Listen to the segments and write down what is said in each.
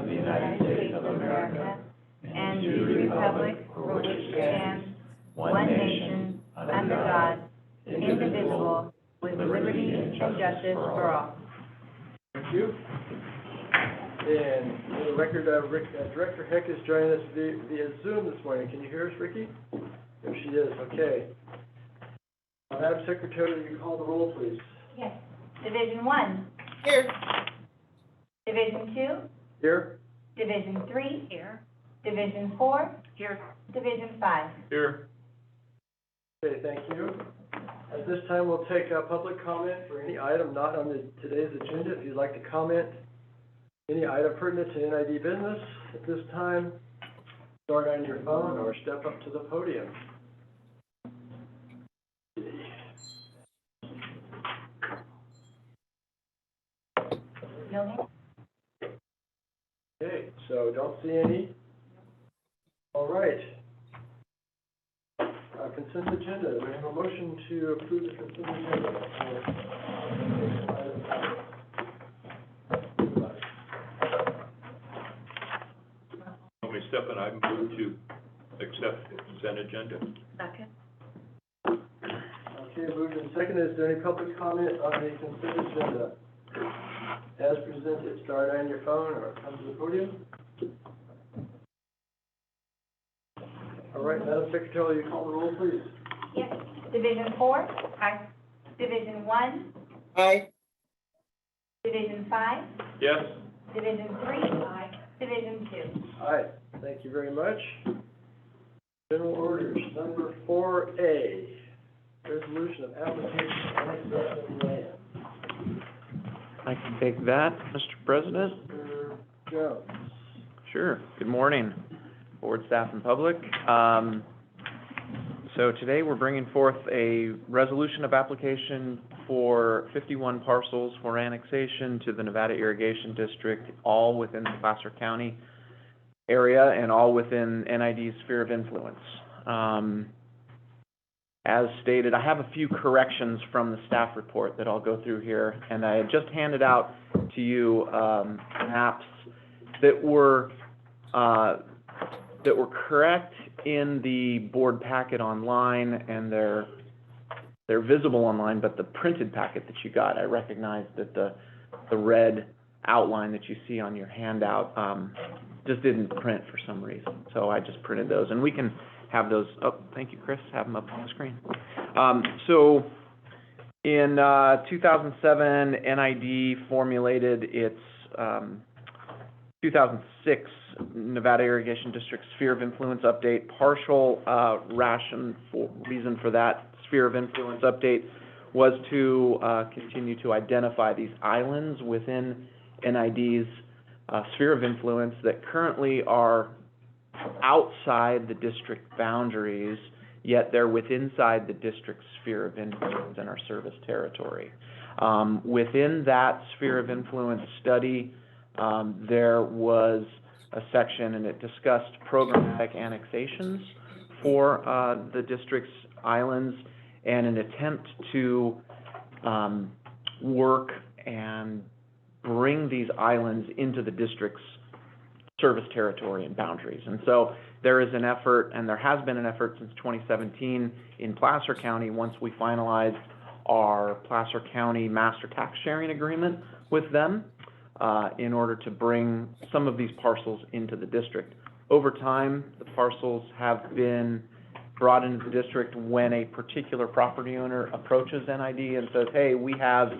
of the United States of America and to the republic for which it stands, one nation, under God, indivisible, with liberty and justice for all. Thank you. And for the record, Director Heck is joining us via Zoom this morning. Can you hear us, Ricky? There she is. Okay. Madam Secretary, will you call the roll, please? Yes. Division 1. Here. Division 2. Here. Division 3. Here. Division 4. Here. Division 5. Here. Okay, thank you. At this time, we'll take public comment for any item not on today's agenda. If you'd like to comment, any item pertinent to NID business at this time, start on your phone or step up to the podium. No. Okay, so don't see any. All right. Consent agenda. We have a motion to approve the consent agenda. Let me step in. I move to accept the consent agenda. Second. Okay, moved and seconded. Is there any public comment on the consent agenda? As presented, start on your phone or come to the podium. All right, Madam Secretary, will you call the roll, please? Yes. Division 4. Aye. Division 1. Aye. Division 5. Yes. Division 3. Aye. Division 2. Aye, thank you very much. General orders, number 4A, resolution of application of annexation of land. I can take that, Mr. President. Mr. Jones. Sure. Good morning, board, staff, and public. So today we're bringing forth a resolution of application for 51 parcels for annexation to the Nevada Irrigation District, all within the Placer County area and all within NID's sphere of influence. As stated, I have a few corrections from the staff report that I'll go through here, and I had just handed out to you maps that were correct in the board packet online, and they're visible online, but the printed packet that you got, I recognize that the red outline that you see on your handout just didn't print for some reason, so I just printed those, and we can have those up. Thank you, Chris. Have them up on the screen. So in 2007, NID formulated its 2006 Nevada Irrigation District Sphere of Influence Update. Partial reason for that sphere of influence update was to continue to identify these islands within NID's sphere of influence that currently are outside the district boundaries, yet they're inside the district sphere of influence in our service territory. Within that sphere of influence study, there was a section, and it discussed programmatic annexations for the district's islands, and an attempt to work and bring these islands into the district's service territory and boundaries. And so there is an effort, and there has been an effort since 2017 in Placer County, once we finalized our Placer County Master Tax Sharing Agreement with them, in order to bring some of these parcels into the district. Over time, the parcels have been brought into the district when a particular property owner approaches NID and says, hey, we have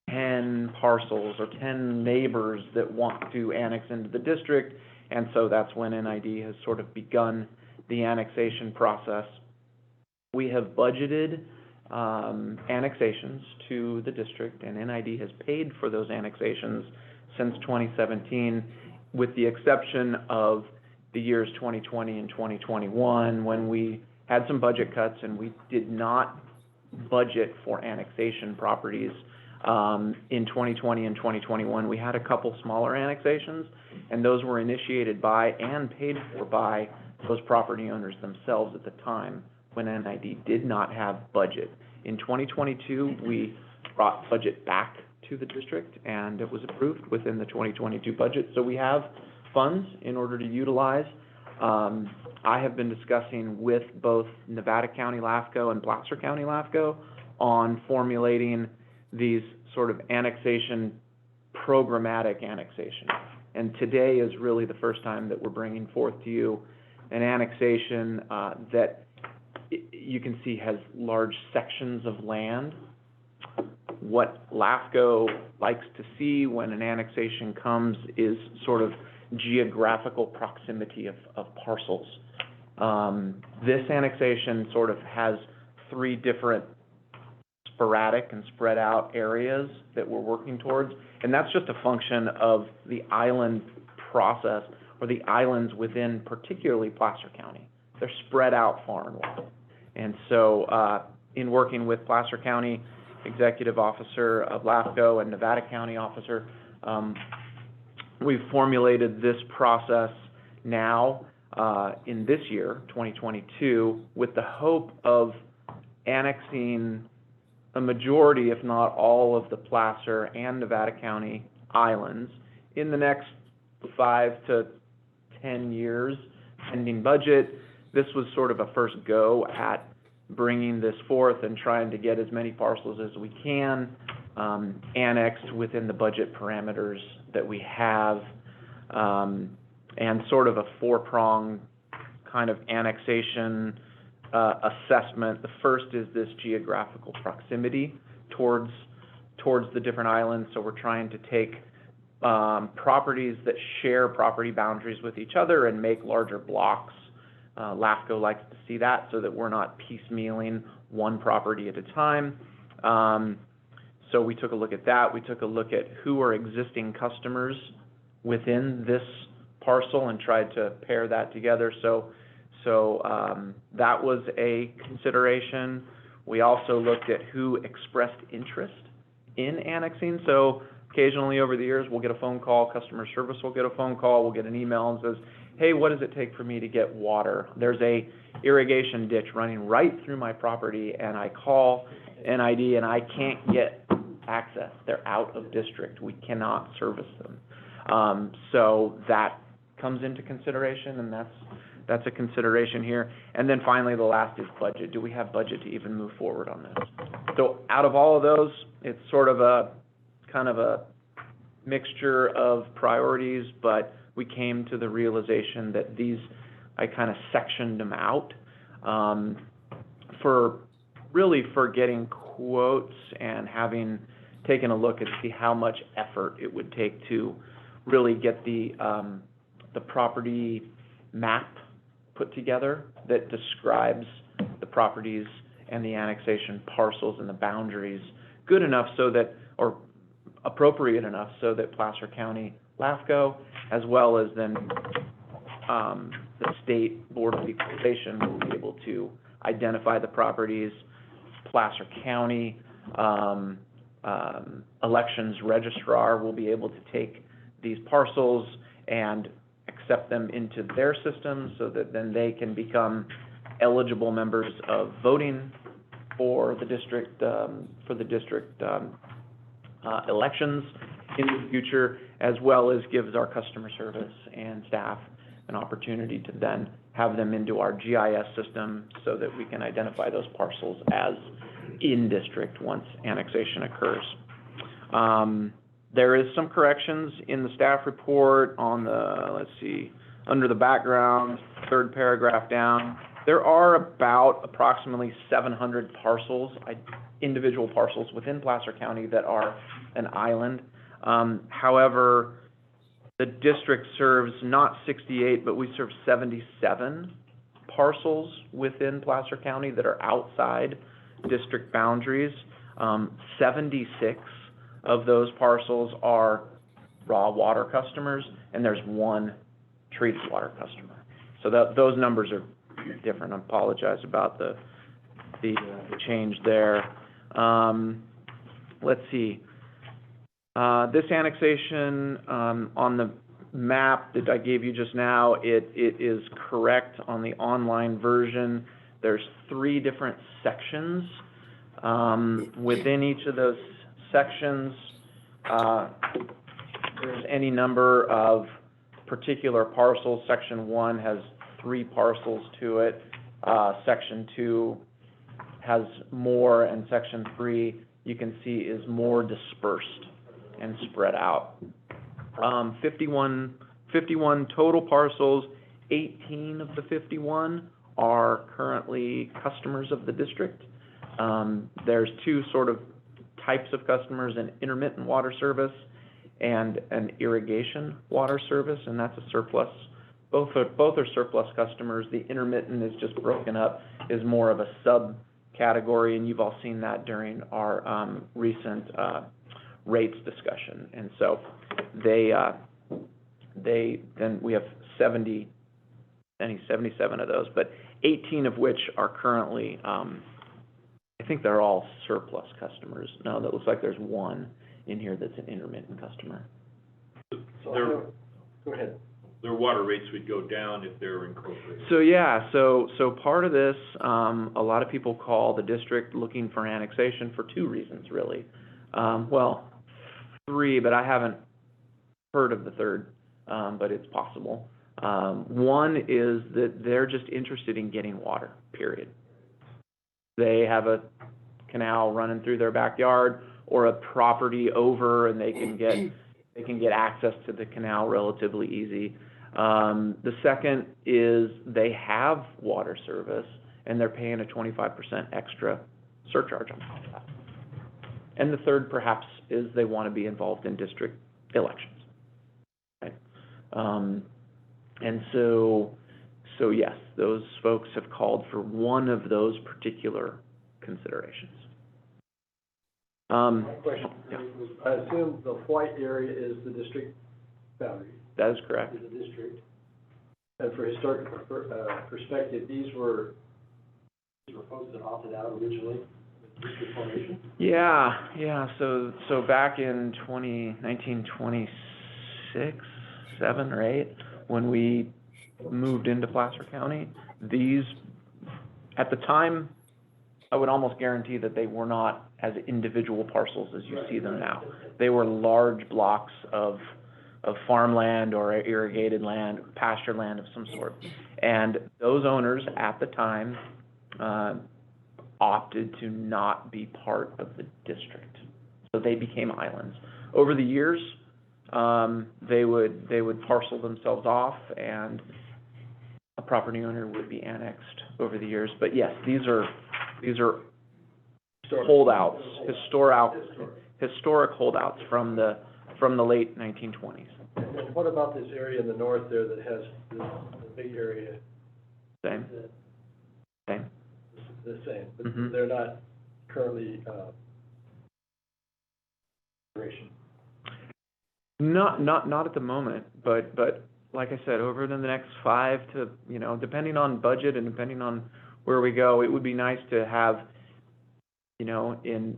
10 parcels or 10 neighbors that want to annex into the district, and so that's when NID has sort of begun the annexation process. We have budgeted annexations to the district, and NID has paid for those annexations since 2017, with the exception of the years 2020 and 2021, when we had some budget cuts and we did not budget for annexation properties. In 2020 and 2021, we had a couple smaller annexations, and those were initiated by and paid for by those property owners themselves at the time, when NID did not have budget. In 2022, we brought budget back to the district, and it was approved within the 2022 budget. So we have funds in order to utilize. I have been discussing with both Nevada County LAFCO and Placer County LAFCO on formulating these sort of annexation, programmatic annexation. And today is really the first time that we're bringing forth to you an annexation that you can see has large sections of land. What LAFCO likes to see when an annexation comes is sort of geographical proximity of parcels. This annexation sort of has three different sporadic and spread out areas that we're working towards, and that's just a function of the island process, or the islands within particularly Placer County. They're spread out far and wide. And so in working with Placer County Executive Officer of LAFCO and Nevada County Officer, we've formulated this process now in this year, 2022, with the hope of annexing a majority, if not all, of the Placer and Nevada County islands in the next 5 to 10 years, pending budget. This was sort of a first go at bringing this forth and trying to get as many parcels as we can annexed within the budget parameters that we have, and sort of a four-pronged kind of annexation assessment. The first is this geographical proximity towards the different islands. So we're trying to take properties that share property boundaries with each other and make larger blocks. LAFCO likes to see that so that we're not piecemealing one property at a time. So we took a look at that. We took a look at who are existing customers within this parcel and tried to pair that together. So that was a consideration. We also looked at who expressed interest in annexing. So occasionally over the years, we'll get a phone call, customer service will get a phone call, we'll get an email and says, hey, what does it take for me to get water? There's a irrigation ditch running right through my property, and I call NID and I can't get access. They're out of district. We cannot service them. So that comes into consideration, and that's a consideration here. And then finally, the last is budget. Do we have budget to even move forward on this? So out of all of those, it's sort of a kind of a mixture of priorities, but we came to the realization that these, I kind of sectioned them out for getting quotes and having taken a look and see how much effort it would take to really get the property map put together that describes the properties and the annexation parcels and the boundaries good enough so that, or appropriate enough so that Placer County LAFCO, as well as then the State Board of Equalization, will be able to identify the properties. Placer County Elections Registrar will be able to take these parcels and accept them into their system so that then they can become eligible members of voting for the district elections in the future, as well as gives our customer service and staff an opportunity to then have them into our GIS system so that we can identify those parcels as in district once annexation occurs. There is some corrections in the staff report on the, let's see, under the background, third paragraph down. There are approximately 700 parcels, individual parcels within Placer County that are an island. However, the district serves not 68, but we serve 77 parcels within Placer County that are outside district boundaries. 76 of those parcels are raw water customers, and there's one treated water customer. So those numbers are different. I apologize about the change there. Let's see. This annexation on the map that I gave you just now, it is correct on the online version. There's 3 different sections. Within each of those sections, there's any number of particular parcels. Section 1 has 3 parcels to it. Section 2 has more, and Section 3, you can see, is more dispersed and spread out. 51 total parcels. 18 of the 51 are currently customers of the district. There's 2 sort of types of customers: an intermittent water service and an irrigation water service, and that's a surplus. Both are surplus customers. The intermittent is just broken up, is more of a subcategory, and you've all seen that during our recent rates discussion. And so then we have 77 of those, but 18 of which are currently, I think they're all surplus customers. No, that looks like there's 1 in here that's an intermittent customer. So, go ahead. Their water rates would go down if they're incorporated. So yeah, so part of this, a lot of people call the district looking for annexation for 2 reasons, really. Well, 3, but I haven't heard of the third, but it's possible. One is that they're just interested in getting water, period. They have a canal running through their backyard or a property over, and they can get access to the canal relatively easy. The second is they have water service, and they're paying a 25% extra surcharge on top of that. And the third, perhaps, is they want to be involved in district elections, right? And so yes, those folks have called for one of those particular considerations. My question Yeah. was, I assume the white area is the district boundary, That is correct. is the district. And for historic perspective, these were folks that opted out originally with district formation? Yeah, so back in 1926, 7 or 8, when we moved into Placer County, these, at the time, I would almost guarantee that they were not as individual parcels as you see them now. They were large blocks of farmland or irrigated land, pasture land of some sort. And those owners at the time opted to not be part of the district. So they became islands. Over the years, they would parcel themselves off, and a property owner would be annexed over the years. But yes, these are holdouts, historic holdouts from the late 1920s. And what about this area in the north there that has the big area? Same. The same, but Mhm. they're not currently, Not at the moment, but like I said, over the next 5 to, depending on budget and depending on where we go, it would be nice to have, in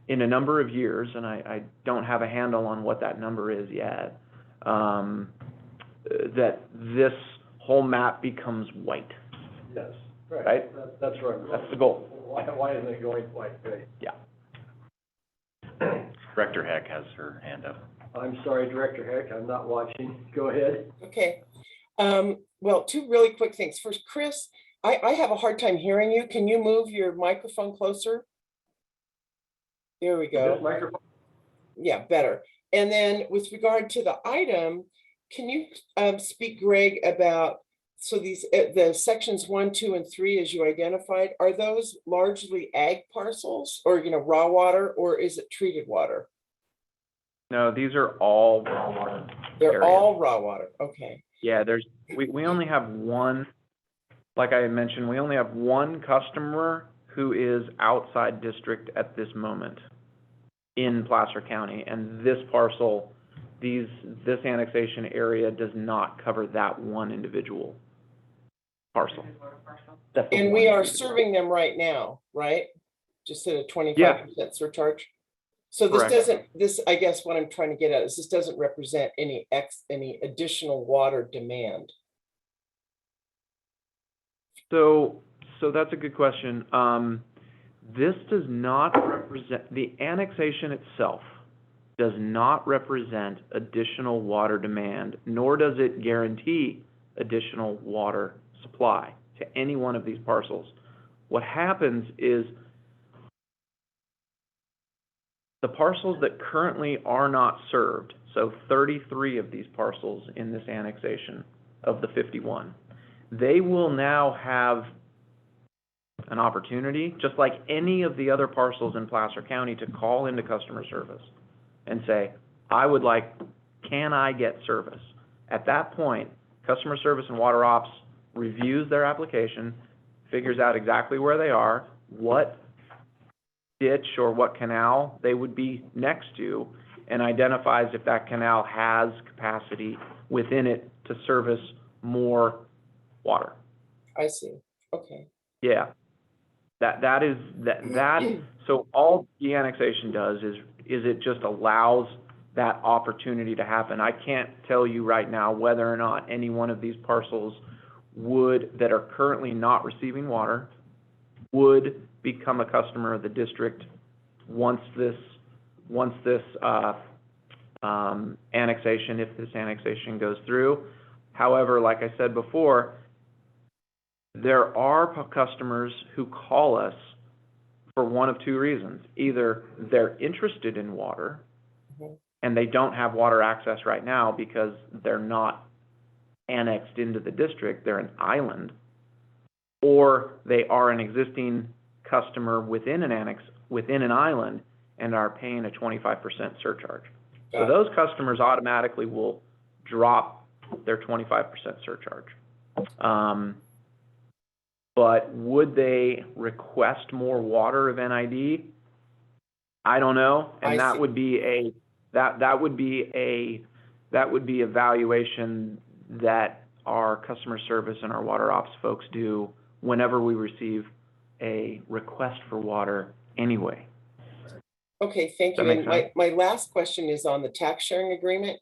a number of years, and I don't have a handle on what that number is yet, that this whole map becomes white. yes, right. Right? That's right. That's the goal. Why isn't it going white? Right. Yeah. Director Heck has her hand up. I'm sorry, Director Heck, I'm not watching. Go ahead. Okay. Well, 2 really quick things. First, Chris, I have a hard time hearing you. Can you move your microphone closer? There we go. This microphone, Yeah, better. And then with regard to the item, can you speak, Greg, about, so these, the sections 1, 2, and 3, as you identified, are those largely ag parcels or, raw water, or is it treated water? No, these are all raw water They're areas. all raw water. Okay. Yeah, we only have one, like I had mentioned, we only have one customer who is outside district at this moment in Placer County, and this parcel, this annexation area does not cover that one individual parcel. That's the And one we are individual. serving them right now, right? Just at a 25% surcharge? So this Correct. doesn't, I guess what I'm trying to get at is this doesn't represent any additional water demand. So that's a good question. This does not represent, the annexation itself does not represent additional water demand, nor does it guarantee additional water supply to any one of these parcels. What happens is the parcels that currently are not served, so 33 of these parcels in this annexation of the 51, they will now have an opportunity, just like any of the other parcels in Placer County, to call into customer service and say, can I get service? At that point, customer service and water ops reviews their application, figures out exactly where they are, what ditch or what canal they would be next to, and identifies if that canal has capacity within it to service more water. I see, okay. Yeah. So all the annexation does is it just allows that opportunity to happen. I can't tell you right now whether or not any one of these parcels that are currently not receiving water, would become a customer of the district once this annexation, if this annexation goes through. However, like I said before, there are customers who call us for one of two reasons. Either they're interested in water and they don't have water access right now because they're not annexed into the district, they're an island, or they are an existing customer within an island and are paying a 25% surcharge. So those customers automatically will drop their 25% surcharge. But would they request more water of NID? I don't know, and that would be a valuation that our customer service and our water ops folks do whenever we receive a request for water anyway. Okay, thank you. Does that And make sense? my last question is on the tax sharing agreement.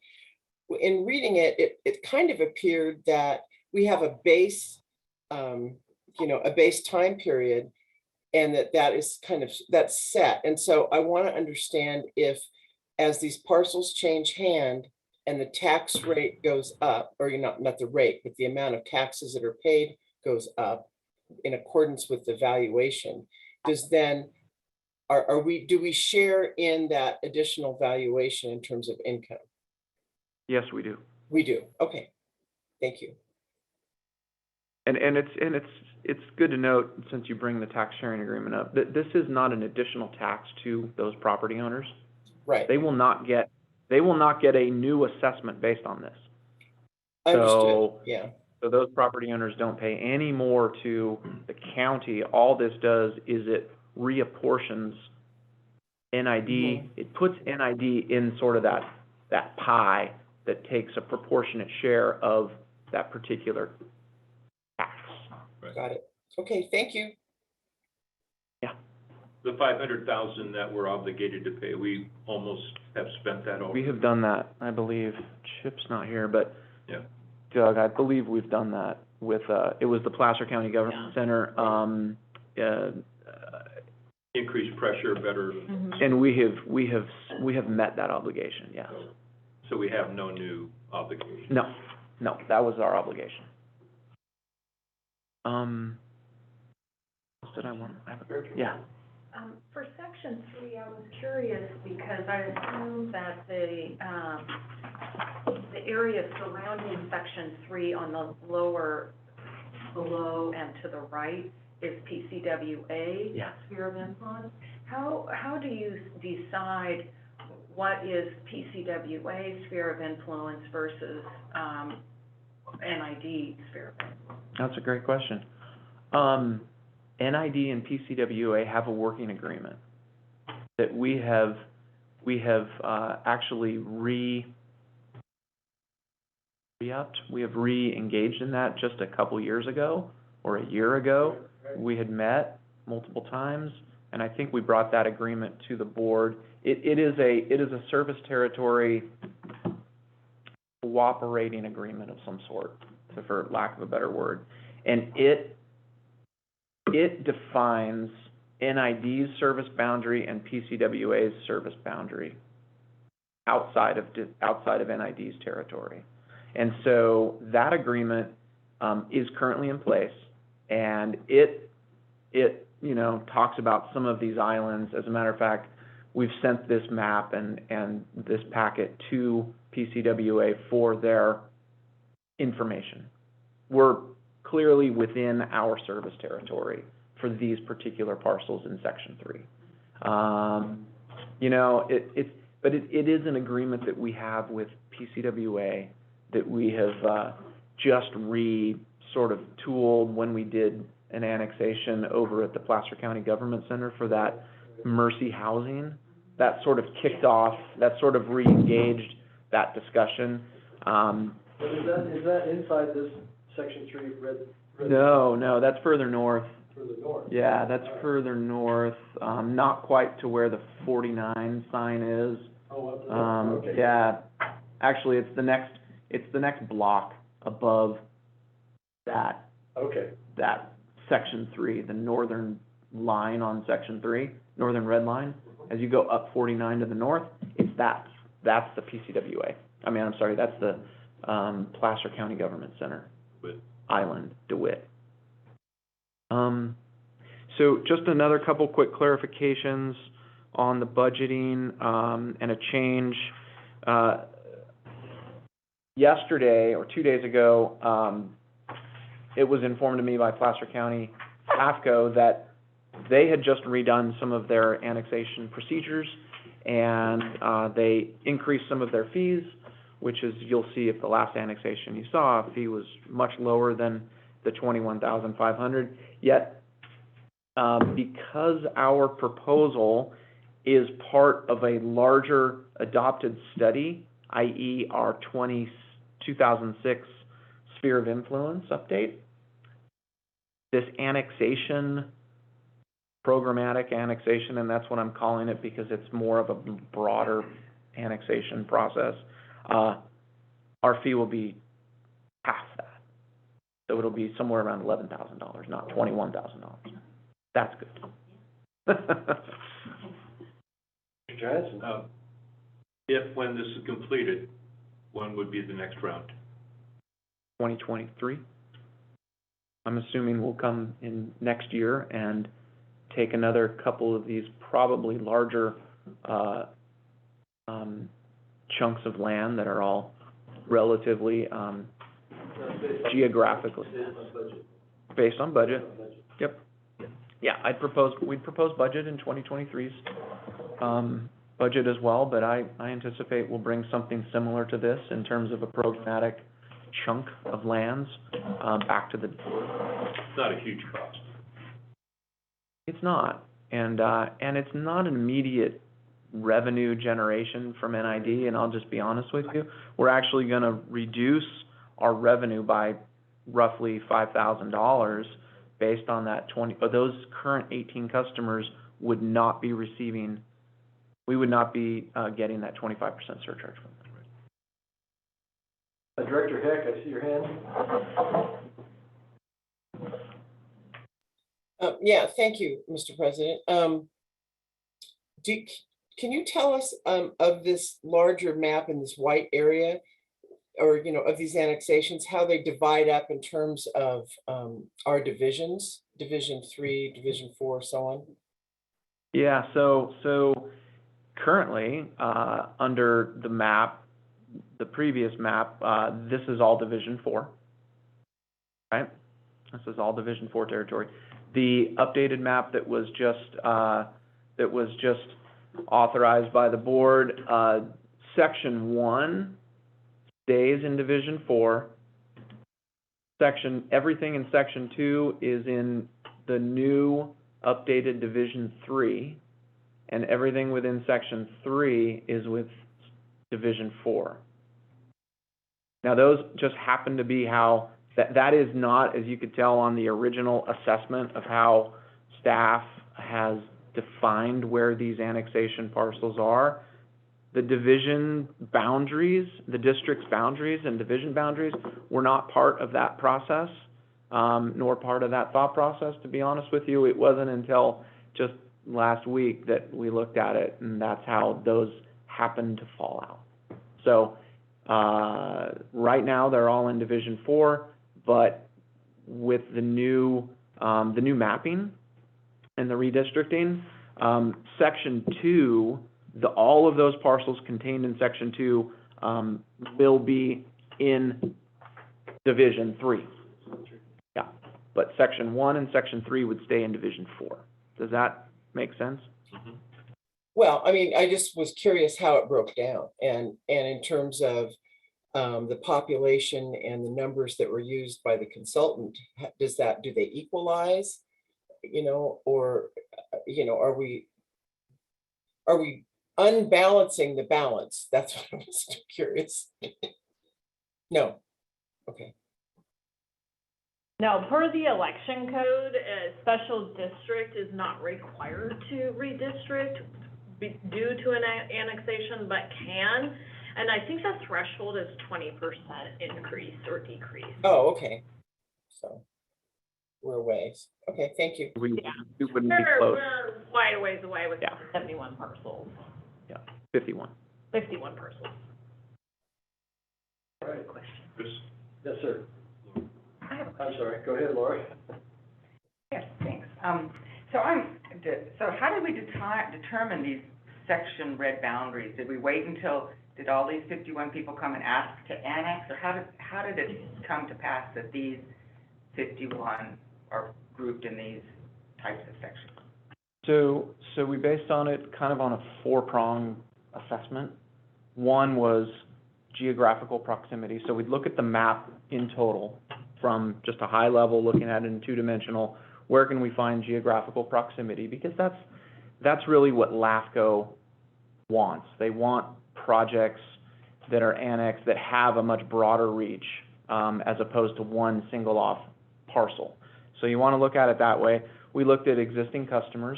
In reading it, it kind of appeared that we have a base, a base time period, and that is that's set. And so I want to understand if, as these parcels change hand and the tax rate goes up, or not the rate, but the amount of taxes that are paid goes up in accordance with the valuation, do we share in that additional valuation in terms of income? Yes, we do. We do. Okay. Thank you. And it's good to note, since you bring the tax sharing agreement up, that this is not an additional tax to those property owners. Right. They will not get a new assessment based on this. Understood. Yeah. So those property owners don't pay any more to the county. All this does is it reapportions NID. It puts NID in sort of that pie that takes a proportionate share of that particular tax. Right. Got it. Okay, thank you. Yeah. The 500,000 that we're obligated to pay, we almost have spent that already. We have done that, I believe. Chip's not here, but Yeah. Doug, I believe we've done that with, it was the Placer County Government Center, Increased pressure, better, and we have met that obligation, yes. so we have no new obligation. No, that was our obligation. What did I want? Yeah. For section 3, I was curious because I assume that the area surrounding section 3 on the below and to the right is PCWA Yeah. sphere of influence. How do you decide what is PCWA sphere of influence versus NID sphere of influence? That's a great question. NID and PCWA have a working agreement that we have actually re-upped. We have re-engaged in that just a couple years ago or a year ago. We had met multiple times, and I think we brought that agreement to the board. It is a service territory cooperating agreement of some sort, for lack of a better word, and it defines NID's service boundary and PCWA's service boundary. outside of NID's territory. And so that agreement is currently in place, and it talks about some of these islands. As a matter of fact, we've sent this map and this packet to PCWA for their information. We're clearly within our service territory for these particular parcels in Section 3. But it is an agreement that we have with PCWA that we have just sort of tooled when we did an annexation over at the Placer County Government Center for that Mercy Housing. That sort of kicked off, that sort of re-engaged that discussion. But is that inside this Section 3 red? No, that's further north. Further north? Yeah, that's further north, not quite to where the 49 sign is. Oh, up there, okay. Yeah, actually, it's the next block above that Okay, Section 3, the northern line on Section 3, northern red line. As you go up 49 to the north, that's the PCWA. That's the Placer County Government Center. Island, DeWitt. So just another couple quick clarifications on the budgeting, and a change. Yesterday, or 2 days ago, it was informed to me by Placer County AFCO that they had just redone some of their annexation procedures, and they increased some of their fees, which is, you'll see if the last annexation you saw, fee was much lower than the $21,500. Yet, because our proposal is part of a larger adopted study, i.e. our 2006 Sphere of Influence update, this annexation, programmatic annexation, and that's what I'm calling it because it's more of a broader annexation process, our fee will be half that. So it'll be somewhere around $11,000, not $21,000. That's good. Mr. Johansson? When this is completed, when would be the next round? 2023. I'm assuming we'll come in next year and take another couple of these probably larger chunks of land that are all relatively geographically based on budget. Yep. Yeah, we'd propose budget in 2023's budget as well, but I anticipate we'll bring something similar to this in terms of a programmatic chunk of lands back to the. It's not a huge cost. It's not, and it's not an immediate revenue generation from NID, and I'll just be honest with you, we're actually going to reduce our revenue by roughly $5,000 based on that 20, but those current 18 customers would not be receiving, we would not be getting that 25% surcharge from them. Director Heck, I see your hand. Yeah, thank you, Mr. President. Can you tell us of this larger map in this white area, or, of these annexations, how they divide up in terms of our divisions, Division 3, Division 4, so on? Yeah, so currently, under the map, the previous map, this is all Division 4, right? This is all Division 4 territory. The updated map that was just authorized by the board, Section 1 stays in Division 4. Everything in Section 2 is in the new updated Division 3, and everything within Section 3 is with Division 4. Now, those just happen to be how, that is not, as you could tell on the original assessment of how staff has defined where these annexation parcels are. The division boundaries, the district's boundaries and division boundaries were not part of that process, nor part of that thought process, to be honest with you. It wasn't until just last week that we looked at it, and that's how those happened to fall out. So, right now, they're all in Division 4, but with the new mapping and the redistricting, Section 2, all of those parcels contained in Section 2, will be in Division 3. Yeah, but Section 1 and Section 3 would stay in Division 4. Does that make sense? Well, I mean, I just was curious how it broke down, and in terms of the population and the numbers that were used by the consultant, do they equalize? You know, or, you know, are we unbalancing the balance? That's what I was curious. No, okay. No, per the election code, a special district is not required to redistrict due to an annexation, but can. And I think the threshold is 20% increase or decrease. Oh, okay. So we're a ways. Okay, thank you. We Yeah. wouldn't be close. We're quite a ways away with Yeah. 71 parcels, 51. 51 parcels. All right. Question. Chris? Yes, sir. I have a I'm question. sorry, go ahead, Lori. Yes, thanks. So how did we determine these section red boundaries? Did we wait until, did all these 51 people come and ask to annex, or how did it come to pass that these 51 are grouped in these types of sections? So we based on it kind of on a 4-prong assessment. One was geographical proximity. So we'd look at the map in total from just a high level, looking at it in 2-dimensional. Where can we find geographical proximity? Because that's really what LAFCO wants. They want projects that are annexed that have a much broader reach, as opposed to one single off parcel. So you want to look at it that way. We looked at existing customers,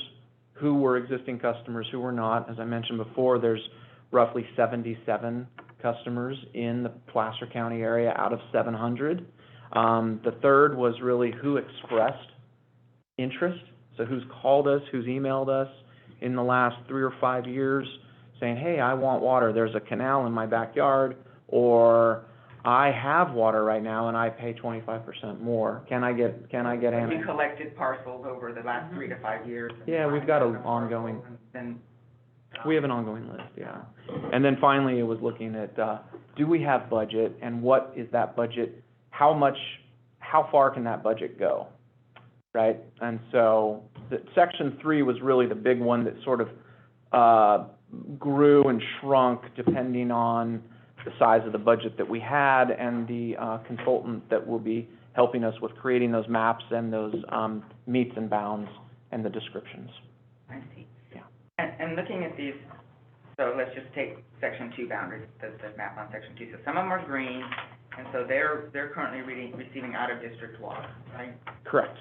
who were existing customers, who were not. As I mentioned before, there's roughly 77 customers in the Placer County area out of 700. The third was really who expressed interest. So who's called us, who's emailed us in the last 3 or 5 years saying, hey, I want water, there's a canal in my backyard, or I have water right now and I pay 25% more. Can I get You annexed? collected parcels over the last 3 to 5 years. and Yeah, we've defined got that an as a ongoing- parcel, and then, We have an ongoing list, yeah. And then finally, it was looking at, do we have budget, and what is that budget, how far can that budget go, right? And so, Section 3 was really the big one that sort of grew and shrunk depending on the size of the budget that we had and the consultant that will be helping us with creating those maps and those meets and bounds and the descriptions. I see. Yeah. And looking at these, so let's just take Section 2 boundaries, the map on Section 2. So some of them are green, and so they're currently receiving out-of-district water, right? Correct.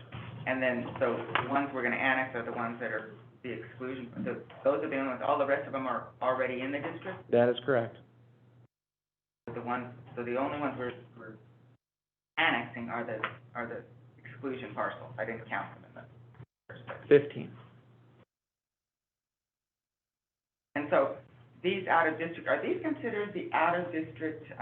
And then, so the ones we're gonna annex are the ones that are the exclusion, so those are the only ones, all the rest of them are already in the district? That is correct. So the only ones we're annexing are the exclusion parcels. I didn't count them in the first place. 15. And so these out-of-district, are these considered the out-of-district,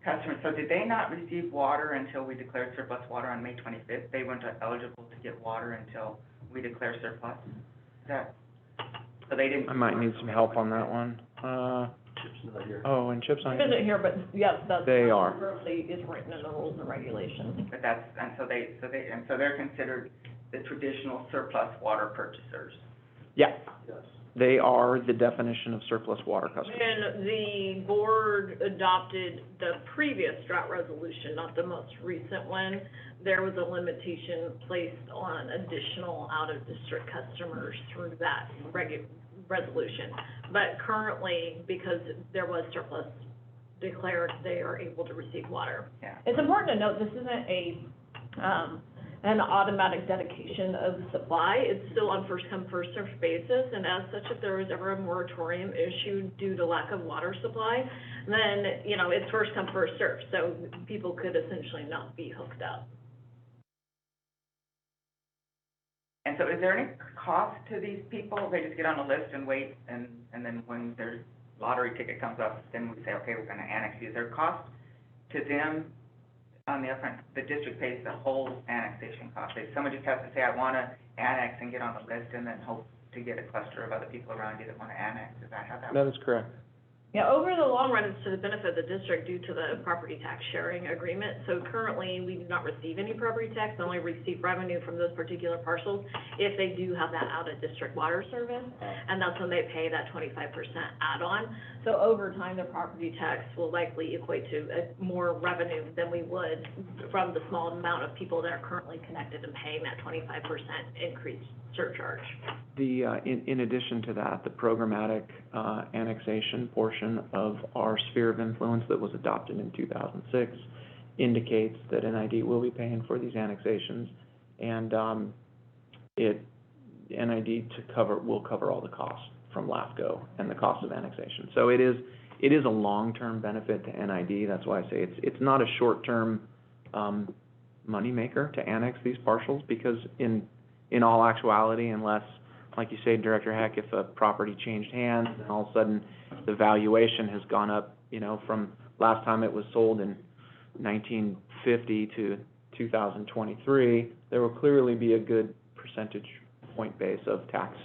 customers? So did they not receive water until we declared surplus water on May 25th? They weren't eligible to get water until we declare surplus? So they didn't. I might need some help on that one. Chip's not here. Oh, and Chip's on Isn't here? here, but yes, that's. They are. Currently is written in the rules and regulations. But so they're considered the traditional surplus water purchasers. Yeah, Yes. they are the definition of surplus water customers. And the board adopted the previous drought resolution, not the most recent one. There was a limitation placed on additional out-of-district customers through that resolution. But currently, because there was surplus declared, they are able to receive water. Yeah. It's important to note, this isn't an automatic dedication of supply. It's still on first-come, first-served basis, and as such, if there was ever a moratorium issued due to lack of water supply, then, it's first-come, first-served, so people could essentially not be hooked up. And so is there any cost to these people? They just get on a list and wait, and then when there's lottery ticket comes up, then we say, okay, we're gonna annex you. Is there a cost to them on the upfront? The district pays the whole annexation cost. If someone just has to say, I wanna annex and get on the list and then hope to get a cluster of other people around you that wanna annex, is that how that That works? is correct. Yeah, over the long run, it's to the benefit of the district due to the property tax sharing agreement. So currently, we do not receive any property tax, only receive revenue from those particular parcels if they do have that out-of-district water service, and that's when they pay that 25% add-on. So over time, the property tax will likely equate to more revenue than we would from the small amount of people that are currently connected and paying that 25% increased surcharge. The, in addition to that, the programmatic annexation portion of our sphere of influence that was adopted in 2006 indicates that NID will be paying for these annexations, and NID will cover all the costs from LAFCO and the cost of annexation. So it is a long-term benefit to NID. That's why I say it's not a short-term moneymaker to annex these parcels, because in all actuality, unless, like you say, Director Heck, if a property changed hands and all of a sudden the valuation has gone up, from last time it was sold in 1950 to 2023, there will clearly be a good percentage point base of tax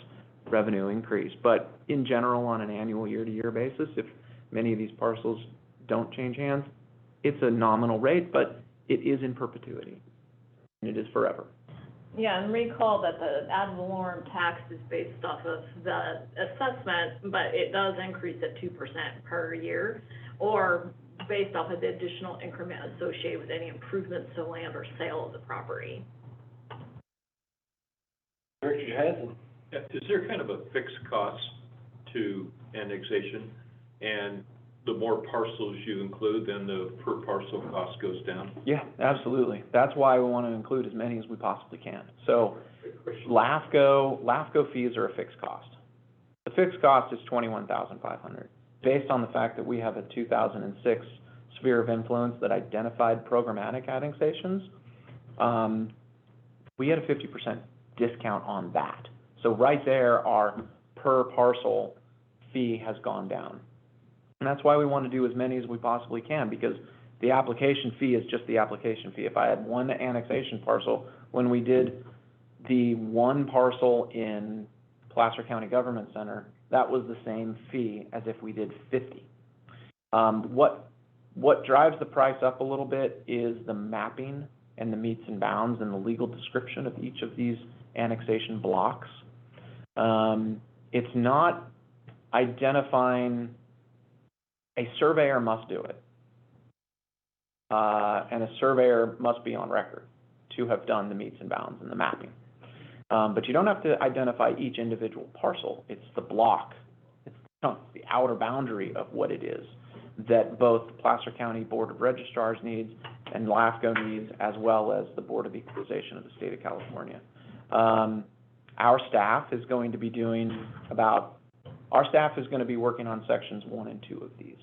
revenue increase. But in general, on an annual year-to-year basis, if many of these parcels don't change hands, it's a nominal rate, but it is in perpetuity, and it is forever. Yeah, and recall that the ad valorem tax is based off of the assessment, but it does increase at 2% per year, or based off of the additional increment associated with any improvements to land or sale of the property. Director Johansson? Is there kind of a fixed cost to annexation? And the more parcels you include, then the per parcel cost goes down? Yeah, absolutely. That's why we want to include as many as we possibly can. So LAFCO fees are a fixed cost. The fixed cost is $21,500, based on the fact that we have a 2006 sphere of influence that identified programmatic annexations. We had a 50% discount on that. So right there, our per parcel fee has gone down. And that's why we want to do as many as we possibly can, because the application fee is just the application fee. If I had one annexation parcel, when we did the one parcel in Placer County Government Center, that was the same fee as if we did 50. What drives the price up a little bit is the mapping and the meets and bounds and the legal description of each of these annexation blocks. It's not identifying. A surveyor must do it, and a surveyor must be on record to have done the meets and bounds and the mapping. But you don't have to identify each individual parcel. It's the block, it's the outer boundary of what it is that both the Placer County Board of Registrars needs and LAFCO needs, as well as the Board of Equalization of the State of California. Our staff is going to be working on sections 1 and 2 of these.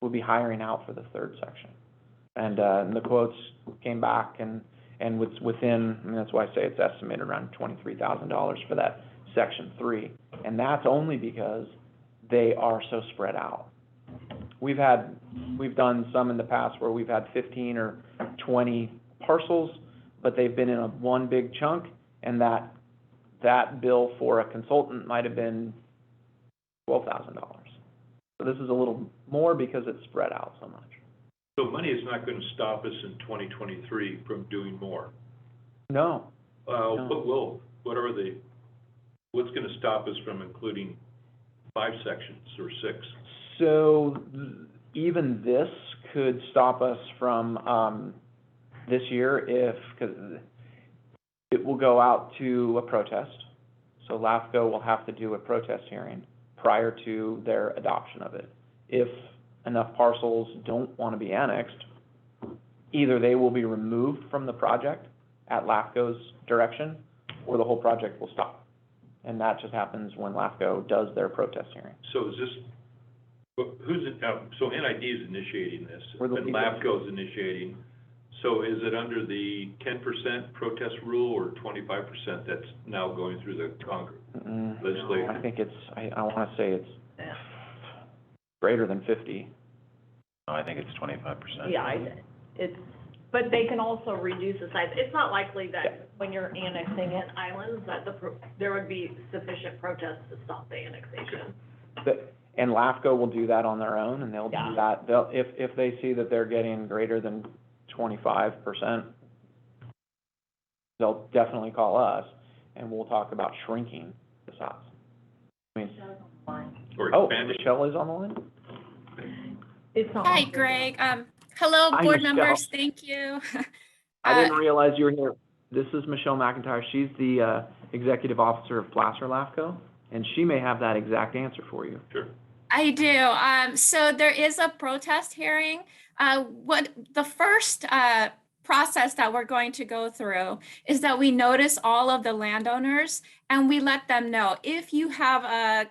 We'll be hiring out for the third section. And the quotes came back and within, that's why I say it's estimated around $23,000 for that section 3. And that's only because they are so spread out. We've done some in the past where we've had 15 or 20 parcels, but they've been in one big chunk, and that bill for a consultant might have been $12,000. So this is a little more because it's spread out so much. So money is not going to stop us in 2023 from doing more? No. No. What's going to stop us from including 5 sections or 6? So even this could stop us from this year because it will go out to a protest. So LAFCO will have to do a protest hearing prior to their adoption of it. If enough parcels don't want to be annexed, either they will be removed from the project at LAFCO's direction, or the whole project will stop. And that just happens when LAFCO does their protest hearing. So is this, so NID is initiating this, and We're LAFCO is initiating. So is it under the 10% protest rule or 25% that's now going through the Congress legislature? I think I want to say it's greater than 50. No, I think it's 25%. Yeah, it's, but they can also reduce the size. It's not likely that when you're annexing in islands, that there would be sufficient protests to stop the annexation. And LAFCO will do that on their own, and they'll Yeah. do that, if they see that they're getting greater than 25%, they'll definitely call us, and we'll talk about shrinking the size. I mean, Or oh, expanding. Michelle is on the line? It's not. Hi, Greg. Hello, Hi, board Michelle. members. Thank you. I didn't realize you were here. This is Michelle McIntyre. She's the executive officer of Placer LAFCO, and she may have that exact answer for you. Sure. I do. So there is a protest hearing. What the first process that we're going to go through is that we notice all of the landowners and we let them know if you have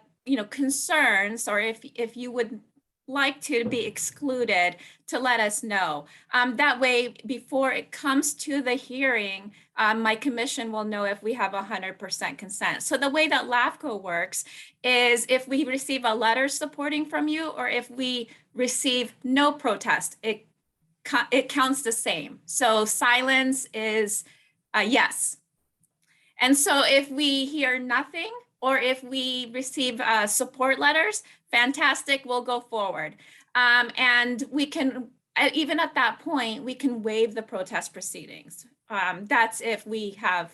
concerns, or if you would like to be excluded, to let us know. That way, before it comes to the hearing, my commission will know if we have 100% consent. So the way that LAFCO works is if we receive a letter supporting from you, or if we receive no protest, it counts the same. So silence is yes. And so if we hear nothing, or if we receive support letters, fantastic, we'll go forward. And we can, even at that point, we can waive the protest proceedings. That's if we have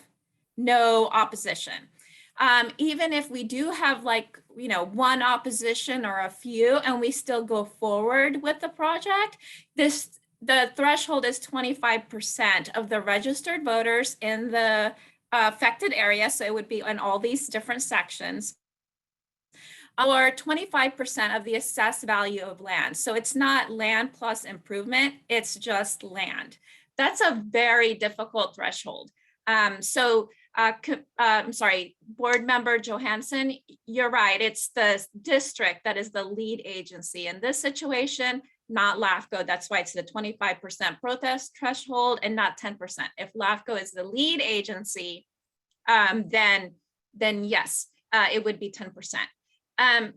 no opposition. Even if we do have one opposition or a few, and we still go forward with the project, the threshold is 25% of the registered voters in the affected area, so it would be in all these different sections, or 25% of the assessed value of land. So it's not land plus improvement, it's just land. That's a very difficult threshold. I'm sorry, Board Member Johansson, you're right, it's the district that is the lead agency. In this situation, not LAFCO, that's why it's the 25% protest threshold and not 10%. If LAFCO is the lead agency, then yes, it would be 10%. And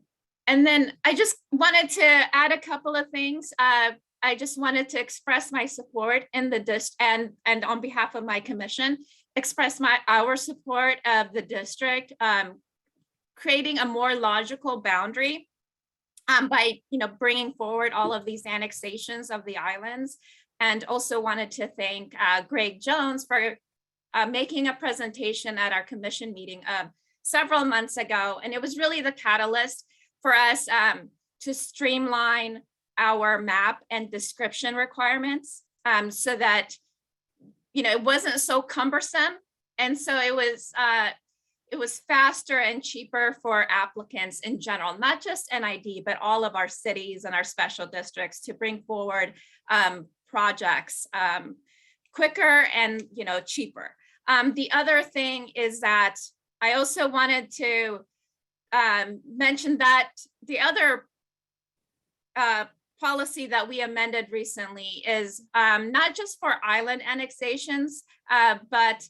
then I just wanted to add a couple of things. I just wanted to express my support in the and on behalf of my commission, express our support of the district, creating a more logical boundary by bringing forward all of these annexations of the islands. And also wanted to thank Greg Jones for making a presentation at our commission meeting several months ago. And it was really the catalyst for us to streamline our map and description requirements so that it wasn't so cumbersome. And so it was faster and cheaper for applicants in general, not just NID, but all of our cities and our special districts, to bring forward projects quicker and cheaper. The other thing is that I also wanted to mention that the other policy that we amended recently is not just for island annexations, but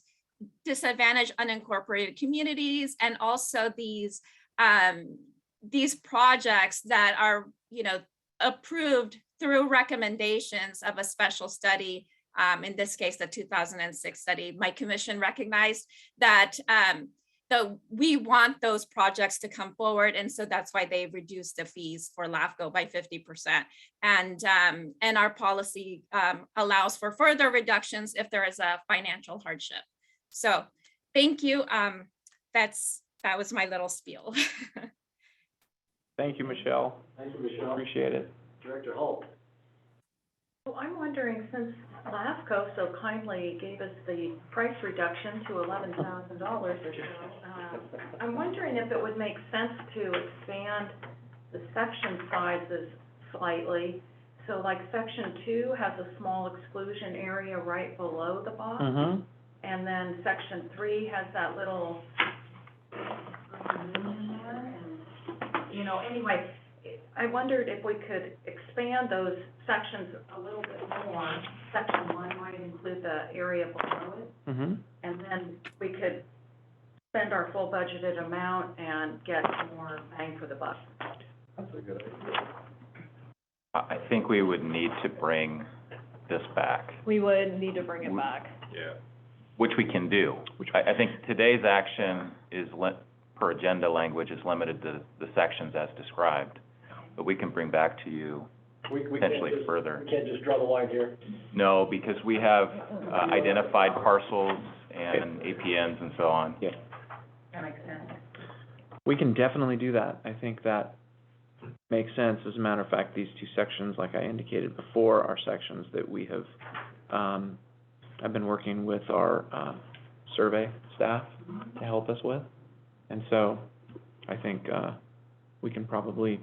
disadvantaged unincorporated communities, and also these projects that are approved through recommendations of a special study. In this case, the 2006 study. My commission recognized that we want those projects to come forward, and so that's why they reduced the fees for LAFCO by 50%. And our policy allows for further reductions if there is a financial hardship. So thank you. That was my little spiel. Thank you, Michelle. Thank you, Michelle. Appreciate it. Director Holt. Well, I'm wondering, since LAFCO so kindly gave us the price reduction to $11,000 or so, I'm wondering if it would make sense to expand the section sizes slightly. So like section 2 has a small exclusion area right below the box. Mm-hmm. And then section 3 has that little, anyway, I wondered if we could expand those sections a little bit more. Section 1 might include the area below it, Mm-hmm. and then we could spend our full budgeted amount and get more bang for the buck. That's a good idea. I think we would need to bring this back, We would need to bring it back. Yeah. which we can do. I think today's action is per agenda language is limited to the sections as described, but we can bring back to you We can't potentially just- further. We can't just draw the line here. No, because we have identified parcels and APNs and so on. Yeah, That makes sense. we can definitely do that. I think that makes sense. As a matter of fact, these two sections, like I indicated before, are sections that we have, I've been working with our, survey staff to help us with. And so I think, we can probably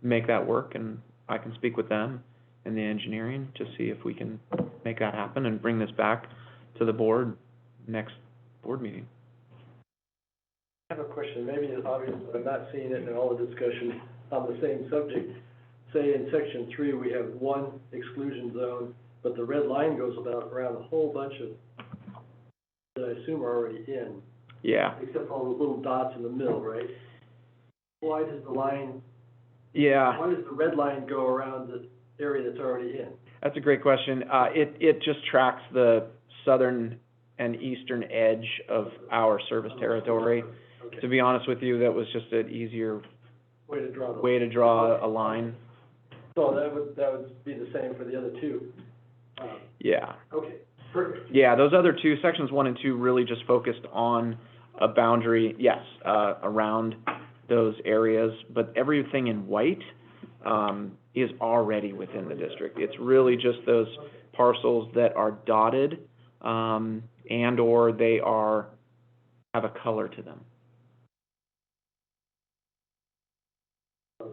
make that work, and I can speak with them and the engineering to see if we can make that happen and bring this back to the board next board meeting. I have a question, maybe it's obvious, but I'm not seeing it in all the discussion on the same subject. Say in section 3, we have one exclusion zone, but the red line goes around a whole bunch of, that I assume are already in, Yeah, except for all the little dots in the middle, right? Why does the line, yeah. why does the red line go around the area that's already in? That's a great question. It just tracks the southern and eastern edge of our service territory. Okay, To be honest with you, that was just an easier way to draw the. way to draw a line. So that would be the same for the other two. Yeah. Okay, perfect. Yeah, those other two, sections 1 and 2, really just focused on a boundary, yes, around those areas, but everything in white, is already within the district. It's really just those parcels that are dotted, and/or they have a color to them.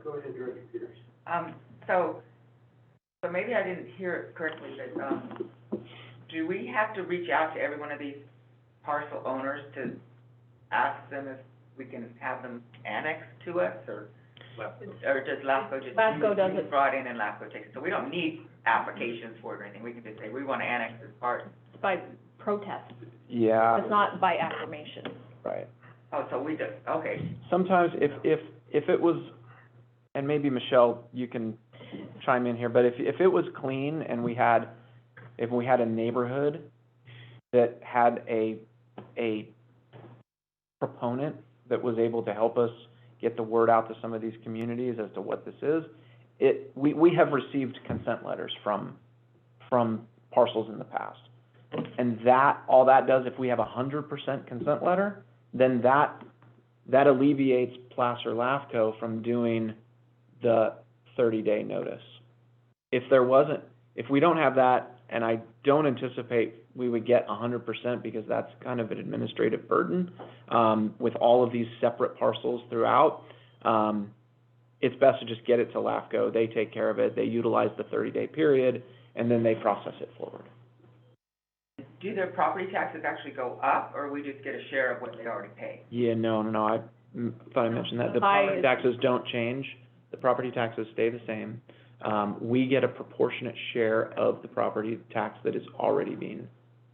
Go ahead, Director Peters. So maybe I didn't hear it correctly, but, do we have to reach out to every one of these parcel owners to ask them if we can have them annexed to us, or does LAFCO just? LAFCO does it. Brought in and LAFCO takes it, so we don't need applications for it or anything, we can just say, we want to annex this part. It's by protest. Yeah. It's not by affirmation. Right. Oh, so we just, okay, Sometimes if it was, and maybe Michelle, you can chime in here, but if it was clean and if we had a neighborhood that had a proponent that was able to help us get the word out to some of these communities as to what this is, we have received consent letters from parcels in the past. And all that does, if we have 100% consent letter, then that alleviates Placer LAFCO from doing the 30-day notice. If we don't have that, and I don't anticipate we would get 100% because that's kind of an administrative burden, with all of these separate parcels throughout, it's best to just get it to LAFCO. They take care of it, they utilize the 30-day period, and then they process it forward. do their property taxes actually go up, or we just get a share of what they already pay? Yeah, no, I thought I mentioned that. The Hi. property taxes don't change. The property taxes stay the same. We get a proportionate share of the property tax that is already being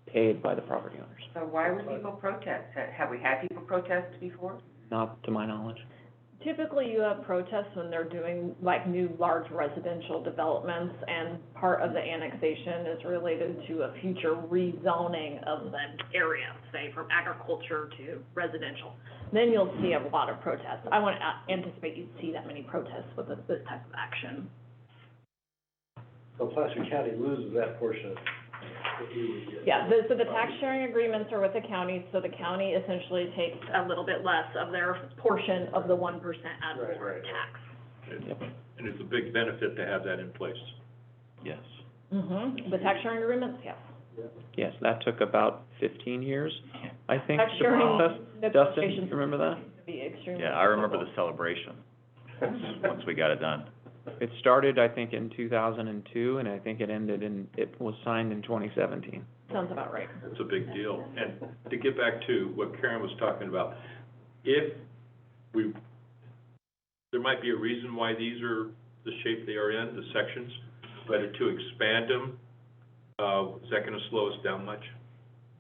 paid by the property owners, So why would people protest? Have we had people protest before? not to my knowledge. Typically, you have protests when they're doing like new large residential developments, and part of the annexation is related to a future rezoning of an area, say from agriculture to residential. Then you'll see a lot of protests. I wouldn't anticipate you'd see that many protests with this type of action. So Placer County loses that portion. Yeah, so the tax sharing agreements are with the county, so the county essentially takes a little bit less of their portion of the 1% ad Right, valorem right. tax. And it's a big benefit to have that in place. Yes. Mm-hmm, the tax sharing agreements, yes. Yes, that took about 15 years, I think, Tax to sharing process. Dustin, negotiations you remember that? can be extremely Yeah, I remember the difficult. celebration, once we got it done. It started, I think, in 2002, and I think it was signed in 2017. Sounds about right. It's a big deal. And to get back to what Karen was talking about, there might be a reason why these are the shape they are in, the sections, but to expand them, is that gonna slow us down much?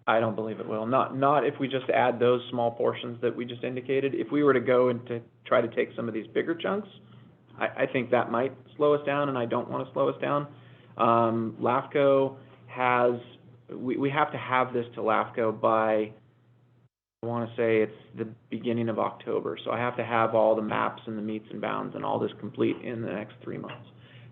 I don't believe it will. Not if we just add those small portions that we just indicated. If we were to go and to try to take some of these bigger chunks, I think that might slow us down, and I don't want to slow us down. LAFCO has, we have to have this to LAFCO by, I want to say it's the beginning of October. So I have to have all the maps and the meets and bounds and all this complete in the next 3 months.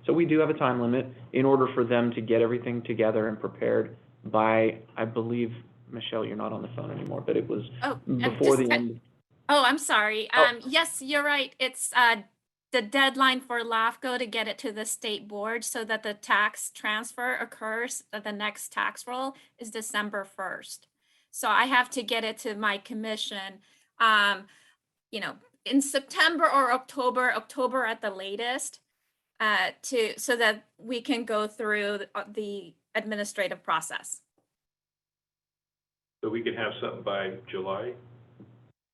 So we do have a time limit in order for them to get everything together and prepared by, I believe, Michelle, you're not on the phone anymore, but it was before the end. Oh, I'm sorry. Oh. Yes, you're right. It's the deadline for LAFCO to get it to the state board so that the tax transfer occurs at the next tax roll is December 1st. So I have to get it to my commission, in September or October at the latest, so that we can go through the administrative process. So we could have something by July?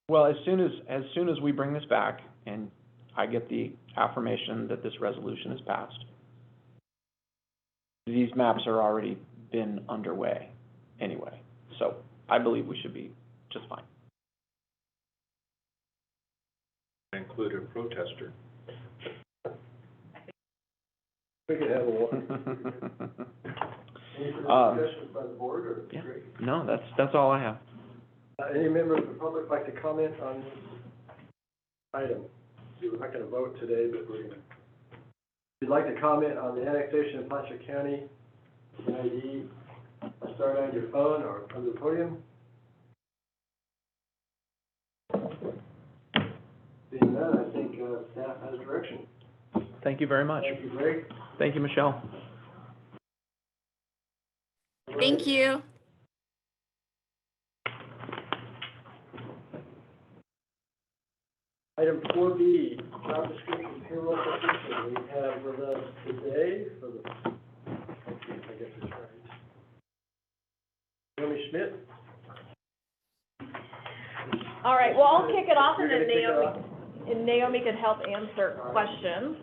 Well, as soon as we bring this back and I get the affirmation that this resolution is passed, these maps are already been underway anyway. So I believe we should be just fine. Include a protester. We could have a one. Any further discussions by the board, or? Yeah. Greg? No, that's all I have. Any member of the public like to comment on this item? We're not going to vote today, but we're going to. If you'd like to comment on the annexation of Placer County, NID, start on your phone or on the podium. Being none, I think staff has direction. Thank you very much. Thank you, Greg. Thank you, Michelle. Thank you. Item 4B, job description payroll position. We have with us today for the, I guess it's right. Naomi Schmidt. All right, well, I'll kick it off and You're then gonna kick it off? Naomi could help answer questions.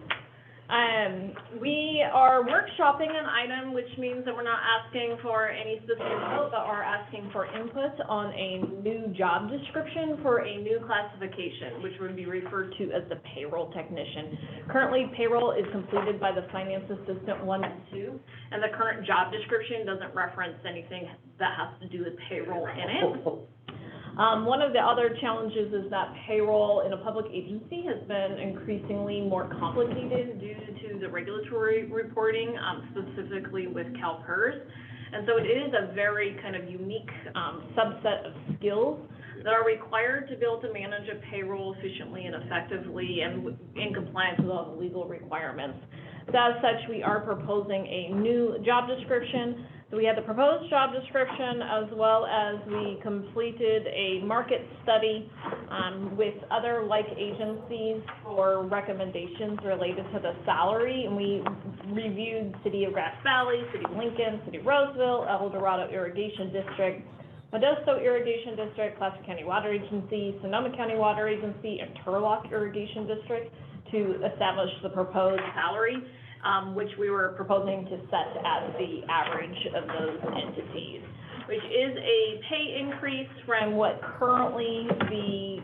We are workshopping an item, which means that we're not asking for any specific vote, but are asking for input on a new job description for a new classification, which would be referred to as the payroll technician. Currently, payroll is completed by the finance assistant 1 and 2, and the current job description doesn't reference anything that has to do with payroll in it. One of the other challenges is that payroll in a public agency has been increasingly more complicated due to the regulatory reporting, specifically with CalPERS. And so it is a very kind of unique subset of skills that are required to be able to manage a payroll efficiently and effectively and in compliance with all the legal requirements. So as such, we are proposing a new job description. So we had the proposed job description, as well as we completed a market study with other like agencies for recommendations related to the salary. And we reviewed City of Grass Valley, City of Lincoln, City of Roseville, El Dorado Irrigation District, Modesto Irrigation District, Placer County Water Agency, Sonoma County Water Agency, and Turlock Irrigation District to establish the proposed salary, which we were proposing to set at the average of those entities, which is a pay increase from what currently the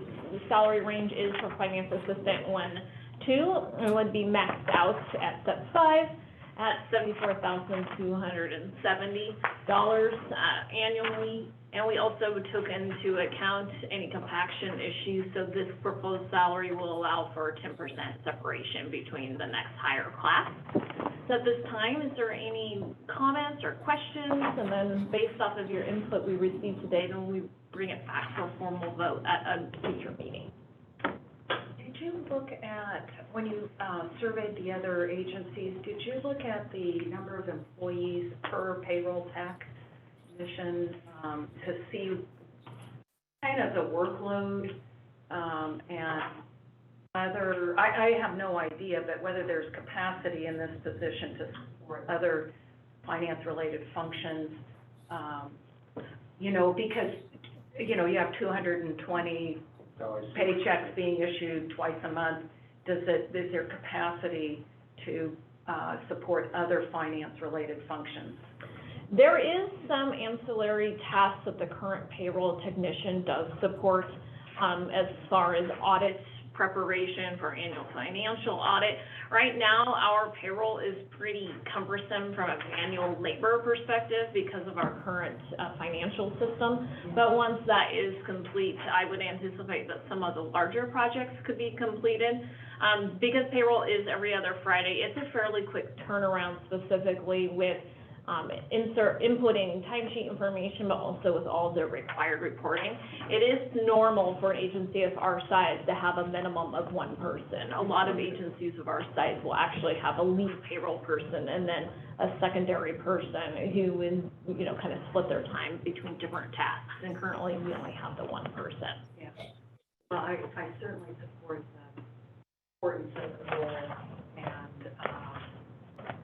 salary range is for finance assistant 1-2, and would be maxed out at step 5 at $74,270 annually. And we also took into account any compaction issues, so this proposed salary will allow for 10% separation between the next higher class. So at this time, is there any comments or questions? And then based off of your input we received today, then we bring it back for a formal vote at a future meeting. Did you look at, when you surveyed the other agencies, did you look at the number of employees per payroll tax commission to see kind of the workload and whether, I have no idea, but whether there's capacity in this position to support other finance-related functions, because, you have 220 paychecks being issued twice a month. Is there capacity to support other finance-related functions? There is some ancillary tasks that the current payroll technician does support, as far as audit preparation for annual financial audit. Right now, our payroll is pretty cumbersome from a manual labor perspective because of our current financial system. But once that is complete, I would anticipate that some of the larger projects could be completed. Because payroll is every other Friday, it's a fairly quick turnaround, specifically with inputting timesheet information, but also with all the required reporting. It is normal for an agency of our size to have a minimum of one person. A lot of agencies of our size will actually have a lead payroll person and then a secondary person who is, kind of split their time between different tasks. And currently, we only have the one person. Yeah. Well, I certainly support the importance of the role,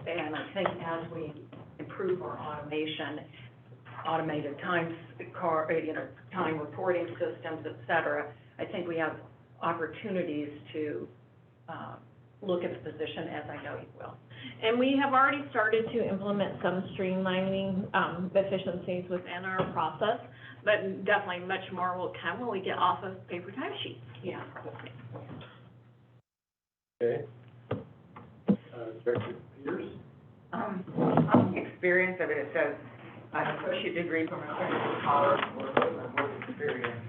and I think as we improve our automation, automated time reporting systems, et cetera, I think we have opportunities to look at the position, as I know you will. And we have already started to implement some streamlining efficiencies within our process, but definitely much more will come when we get off of paper timesheets. Yeah. Okay. Director Peters? On the experience of it, it says, an associate degree from a technical college or equivalent work experience.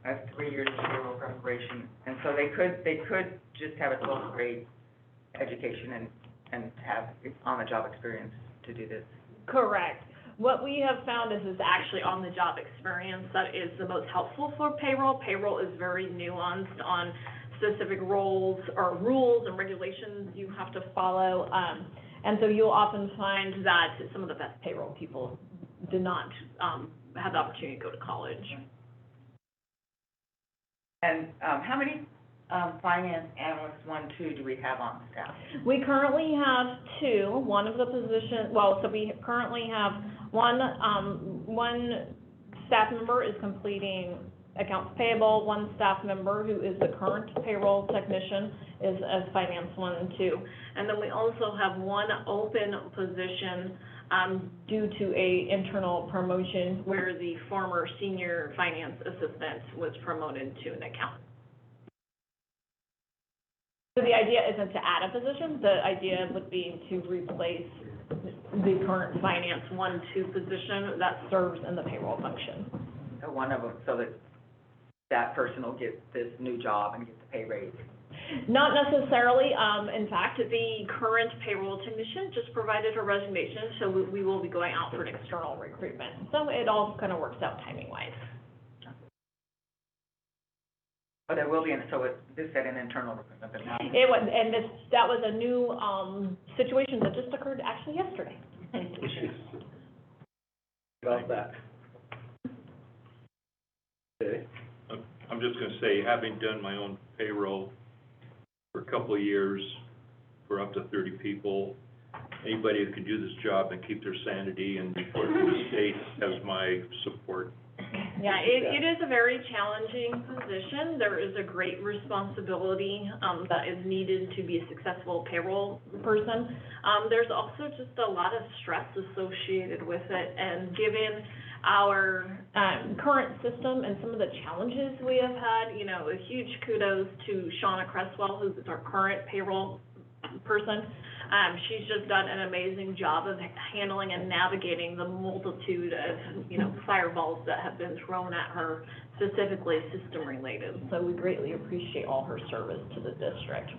That's 3 years of payroll preparation. And so they could just have a 12th grade education and have on-the-job experience to do this. Correct. What we have found is actually on-the-job experience that is the most helpful for payroll. Payroll is very nuanced on specific roles or rules and regulations you have to follow. And so you'll often find that some of the best payroll people did not have the opportunity to go to college. And how many finance analysts 1, 2 do we have on staff? We currently have 2. One of the positions, so we currently have one staff member is completing accounts payable, one staff member who is the current payroll technician is a finance 1 and 2. And then we also have one open position due to a internal promotion where the former senior finance assistant was promoted to an accountant. So the idea isn't to add a position, the idea would be to replace the current finance 1, 2 position that serves in the payroll function. So one of them, so that person will get this new job and get the pay raise. Not necessarily. In fact, the current payroll technician just provided her resignation, so we will be going out for an external recruitment. So it all kind of works out timing-wise. But there will be, this said an internal recruitment, but not. It was, and that was a new situation that just occurred actually yesterday. About that. Okay. I'm just gonna say, having done my own payroll for a couple of years for up to 30 people, anybody who can do this job and keep their sanity and report to the state has my support. Yeah, it is a very challenging position. There is a great responsibility that is needed to be a successful payroll person. There's also just a lot of stress associated with it, and given our current system and some of the challenges we have had, a huge kudos to Shauna Cresswell, who's our current payroll person. She's just done an amazing job of handling and navigating the multitude of, fireballs that have been thrown at her, specifically system related. So we greatly appreciate all her service to the district.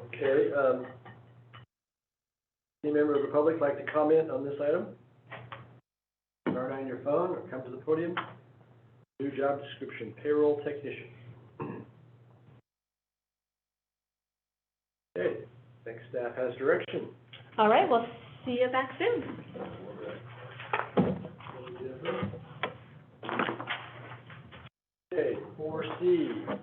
Okay, any member of the public like to comment on this item? Star 9 on your phone or come to the podium. New job description, payroll technician. Okay, next staff has direction. All right, we'll see you back soon. Okay, 4C.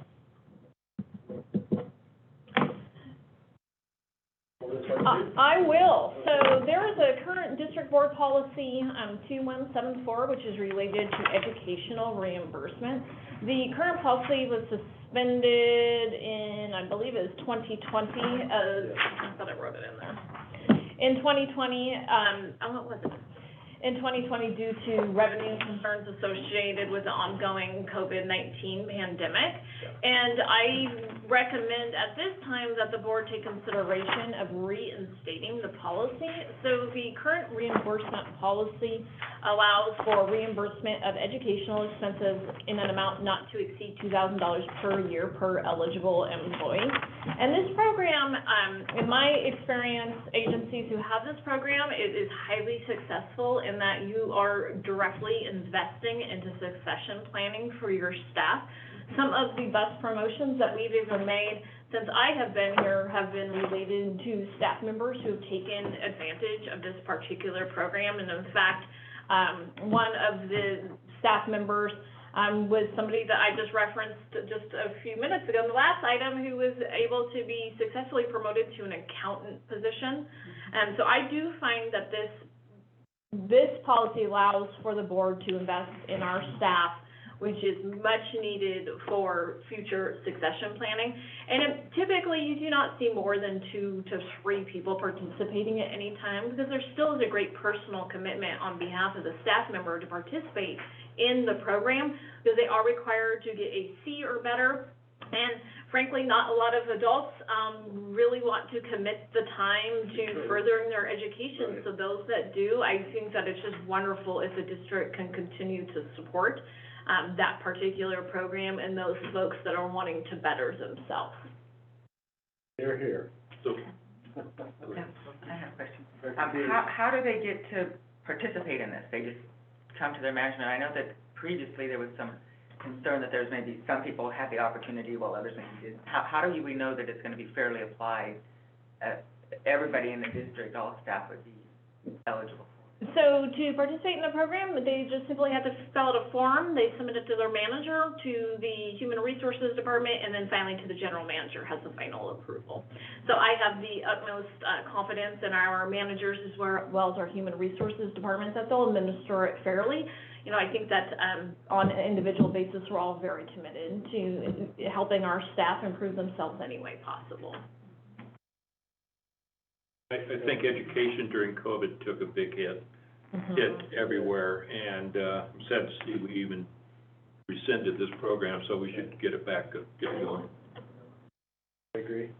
I will. So there is a current district board policy 2174, which is related to educational reimbursement. The current policy was suspended in, I believe it was 2020. I thought I wrote it in there. In 2020, what was it? in 2020 due to revenue concerns associated with the ongoing COVID-19 pandemic. And I recommend at this time that the board take consideration of reinstating the policy. So the current reimbursement policy allows for reimbursement of educational expenses in an amount not to exceed $2,000 per year per eligible employee. And this program, in my experience, agencies who have this program, it is highly successful in that you are directly investing into succession planning for your staff. Some of the best promotions that we've ever made since I have been here have been related to staff members who have taken advantage of this particular program. And in fact, one of the staff members was somebody that I just referenced just a few minutes ago in the last item, who was able to be successfully promoted to an accountant position. And so I do find that this policy allows for the board to invest in our staff, which is much needed for future succession planning. And typically, you do not see more than 2 to 3 people participating at any time, because there still is a great personal commitment on behalf of the staff member to participate in the program, because they are required to get a C or better. And frankly, not a lot of adults really want to commit the time to furthering their education. So those that do, I think that it's just wonderful if the district can continue to support that particular program and those folks that are wanting to better themselves. They're here. So, I have a question. How do they get to participate in this? They just come to their management? I know that previously there was some concern that there's maybe some people had the opportunity while others maybe didn't. How do we know that it's going to be fairly applied? Everybody in the district, all staff would be eligible. So to participate in the program, they just simply have to fill out a form. They submit it to their manager, to the Human Resources Department, and then finally to the general manager has the final approval. So I have the utmost confidence in our managers as well as our Human Resources Department that they'll administer it fairly. You know, I think that on an individual basis, we're all very committed to helping our staff improve themselves any way possible. I think education during COVID took a big hit everywhere, and I'm sad to see we even rescinded this program, so we should get it back, get going. I agree.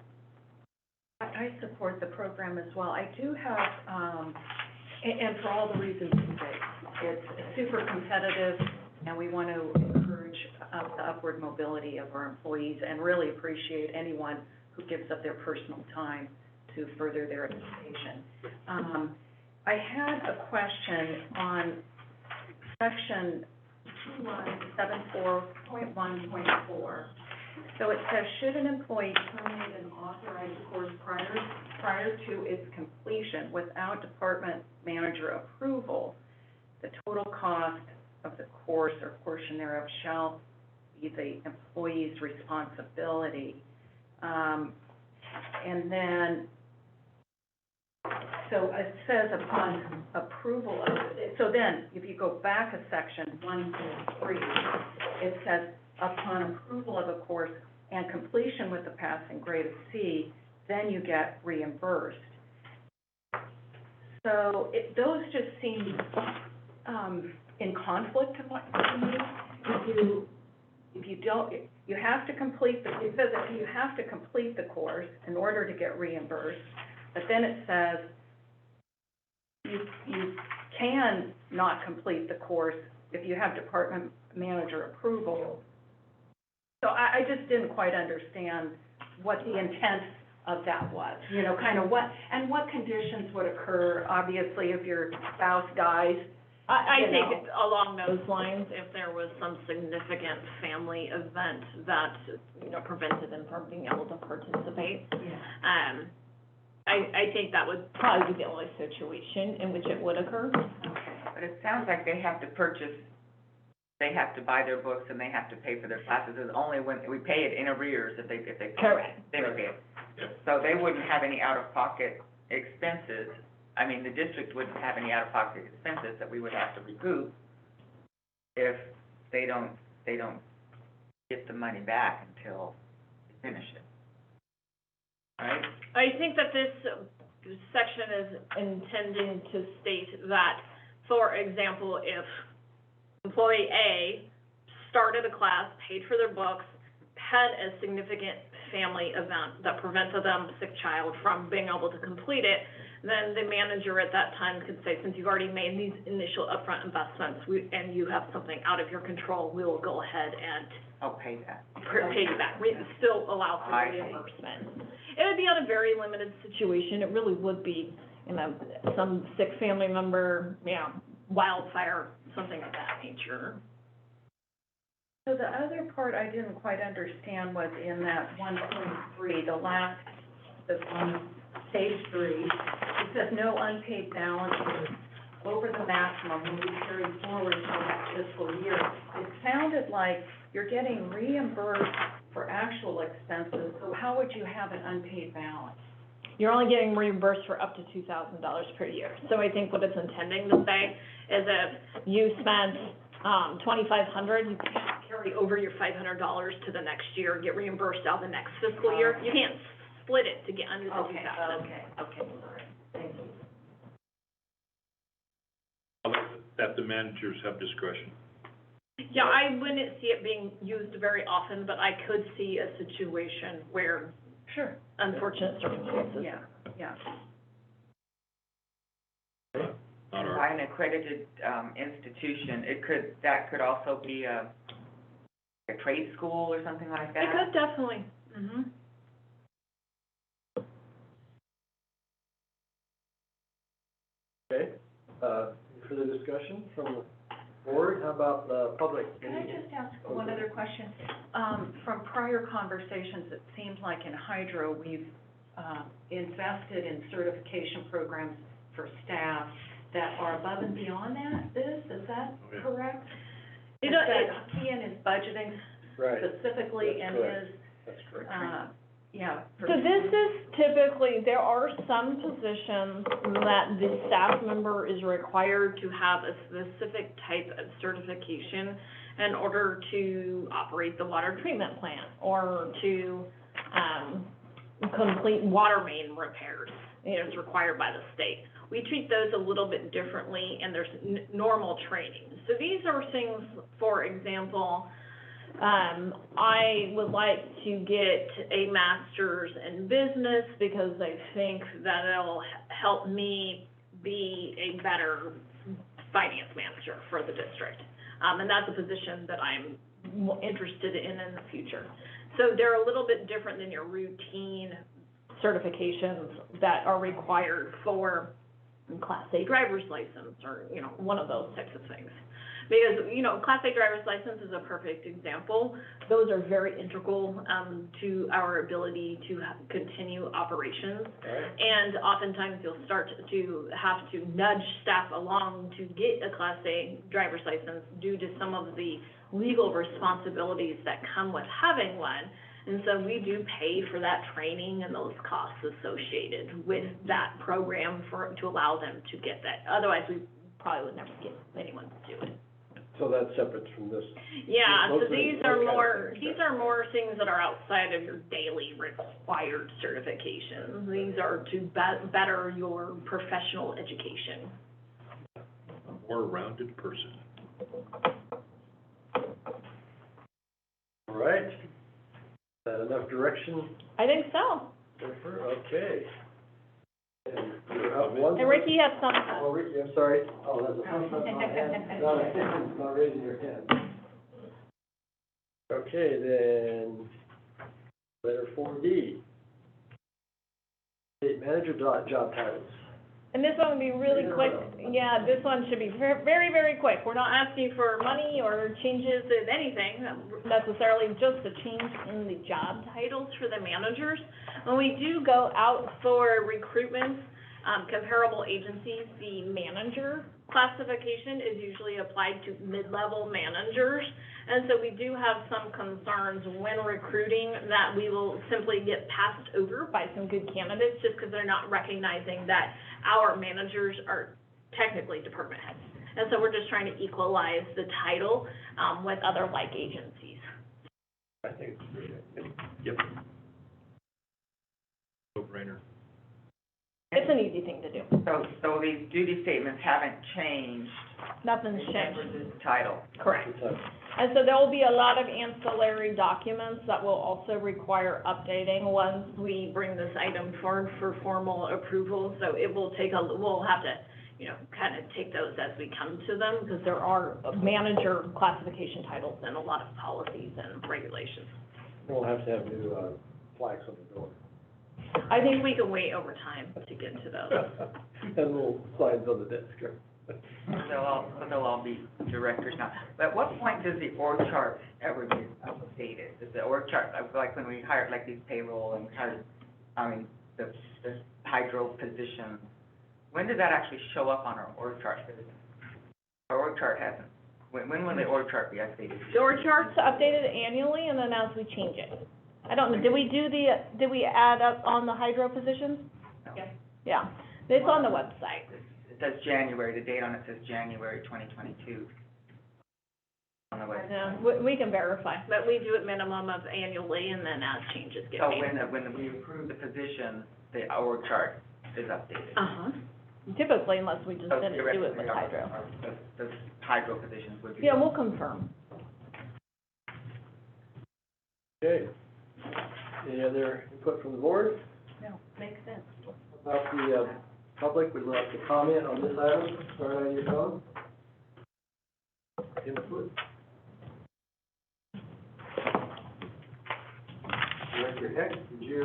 I support the program as well. I do have, and for all the reasons you say, it's super competitive, and we want to encourage the upward mobility of our employees and really appreciate anyone who gives up their personal time to further their education. I had a question on section 2174.1.4. So it says, should an employee terminate an authorized course prior to its completion without department manager approval, the total cost of the course or portion thereof shall be the employee's responsibility. And then, so it says upon approval of it. So then, if you go back a section 1.3, it says upon approval of a course and completion with the passing grade of C, then you get reimbursed. So those just seem in conflict to me. If you don't, you have to complete the, it says that you have to complete the course in order to get reimbursed, but then it says you can not complete the course if you have department manager approval. So I just didn't quite understand what the intent of that was, you know, kind of what conditions would occur, obviously, if your spouse dies. I think along those lines, if there was some significant family event that, you know, prevented them from being able to participate. Yeah. I think that would probably be the only situation in which it would occur. Okay, but it sounds like they have to purchase, they have to buy their books and they have to pay for their classes. It's only when we pay it in arrears if they Correct. They would pay it. So they wouldn't have any out-of-pocket expenses. I mean, the district wouldn't have any out-of-pocket expenses that we would have to recoup if they don't get the money back until they finish it. Right? I think that this section is intending to state that for example, if employee A started a class, paid for their books, had a significant family event that prevented them, sick child, from being able to complete it, then the manager at that time could say, since you've already made these initial upfront investments, and you have something out of your control, we will go ahead and I'll pay that. pay you back. We still allow for I see. reimbursement. It would be on a very limited situation. It really would be, some sick family member, wildfire, something of that nature. So the other part I didn't quite understand was in that 1.3, the last, on page 3, it says no unpaid balances over the maximum will be carried forward to the next fiscal year. It sounded like you're getting reimbursed for actual expenses, so how would you have an unpaid balance? You're only getting reimbursed for up to $2,000 per year. So I think what it's intending to say is if you spent $2,500, you can't carry over your $500 to the next year and get reimbursed out the next fiscal year. You can't split it to get under the $2,000. Okay, all right, thank you. That the managers have discretion. Yeah, I wouldn't see it being used very often, but I could see a situation where Sure. unfortunate circumstances. Yeah. Not And our, by an accredited, institution, that could also be a trade school or something like that? It could definitely. Mm-hmm. Okay, any further discussion from the board? How about the public? Can I just ask one other question? From prior conversations, it seems like in hydro, we've invested in certification programs for staff that are above and beyond is that Okay. correct? You know, That key in his budgeting Right, specifically and correct. his, that's correct. So this is typically, there are some positions that the staff member is required to have a specific type of certification in order to operate the water treatment plant or to, complete water main repairs. It's required by the state. We treat those a little bit differently, and there's normal training. So these are things, for example, I would like to get a master's in business because I think that it'll help me be a better finance manager for the district. And that's a position that I'm interested in the future. So they're a little bit different than your routine certifications that are required for Class A driver's license or, one of those types of things. Because, Class A driver's license is a perfect example. Those are very integral to our ability to continue operations. Right. And oftentimes you'll start to have to nudge staff along to get a Class A driver's license due to some of the legal responsibilities that come with having one. And so we do pay for that training and those costs associated with that program to allow them to get that. Otherwise, we probably would never get anyone to do it. So that's separate from this. Yeah, so Those these those are kind of more, things, these yeah. are more things that are outside of your daily required certifications. These are to better your professional education. a more rounded person. All right. Is that enough direction, I think so. Jennifer? Okay. And you're up one. And Ricky has some, Oh, Ricky, I'm sorry. Oh, that's a thumbs up, not hand. Not raising your hand. Okay, then, letter 4D. State manager job titles. and this one would be really quick. Yeah, this one should be very, very, very quick. We're not asking for money or changes in anything necessarily, just a change in the job titles for the managers. When we do go out for recruitment, comparable agencies, the manager classification is usually applied to mid-level managers. And so we do have some concerns when recruiting that we will simply get passed over by some good candidates just because they're not recognizing that our managers are technically department heads. And so we're just trying to equalize the title with other like agencies. I think it's pretty good. Yep. No-brainer. It's an easy thing to do. So these duty statements haven't changed. Nothing's Except for changed. this title. Correct. And so there will be a lot of ancillary documents that will also require updating once we bring this item forward for formal approval. So it will take we'll have to, kind of take those as we come to them, because there are manager classification titles and a lot of policies and regulations. We'll have to have new, plaques on the door. I think we can wait over time to get to those. And little signs on the desk. They'll all be directors now. But at what point does the org chart ever get updated? Does the org chart, like when we hire, like these payroll and the hydro positions, when does that actually show up on our org chart? Because our org chart hasn't, when will the org chart be updated? The org chart's updated annually, and then as we change it. I don't know, did we add up on the hydro positions? No. Yeah, it's on the website. It says January, the date on it says January 2022 on the website. Yeah, we can verify, but we do it minimum of annually, and then as changes get So made. when we approve the position, the org chart is updated. Uh-huh. Typically, unless we just So didn't do it with hydro. The hydro positions would be. Yeah, we'll confirm. Okay. Any other input from the board? No, makes sense. About the, public, would like to comment on this item, start on your phone. Input. Director Heck, did you,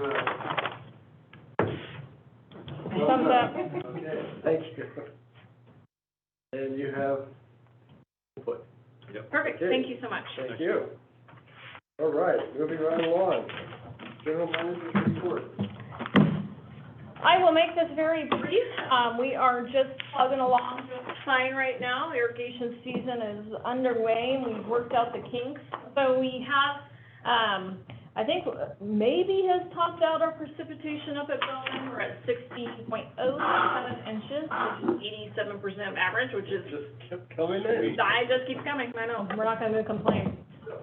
Thumbs up. Okay, thank you. And you have input. Perfect, Okay. thank you so much. Thank you. All right, moving right along. General manager's report. I will make this very brief. We are just plugging along just fine right now. Irrigation season is underway, and we've worked out the kinks. So we have, I think maybe has topped out our precipitation up at Bellman. We're at 60.07 inches, which is 87% average, which is, Just kept coming in. I just keep coming, I know, we're not gonna complain.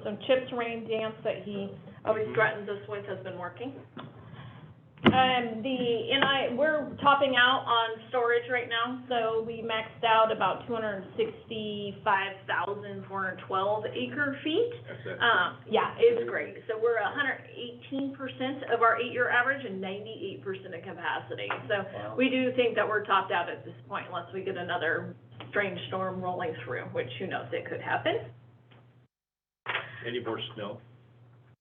So Chip's rain dance that he always threatens us with has been working. We're topping out on storage right now, so we maxed out about 265,412 acre feet. Yeah, it's great. So we're 118% of our 8-year average and 98% of capacity. So we do think that we're topped out at this point unless we get another strange storm rolling through, which who knows, it could happen. Any more snow?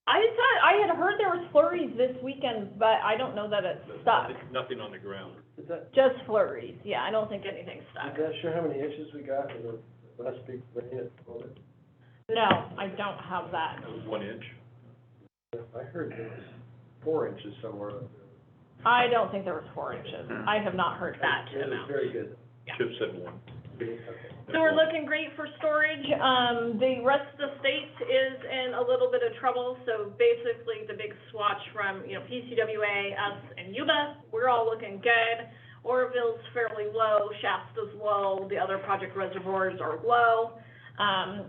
I had heard there was flurries this weekend, but I don't know that it's stuck. Nothing on the ground. Is that, Just flurries, yeah, I don't think anything's stuck. is that sure how many inches we got in the last big rain at the moment? No, I don't have that. That was 1 inch. I heard there was 4 inches somewhere up there. I don't think there was 4 inches. I have not heard that It was amount. very good. Yeah. Chip said 1. Okay. So we're looking great for storage. The rest of the state is in a little bit of trouble. So basically, the big swatch from, PCWA, us, and Yuba, we're all looking good. Oroville's fairly low, Shasta's low, the other project reservoirs are low,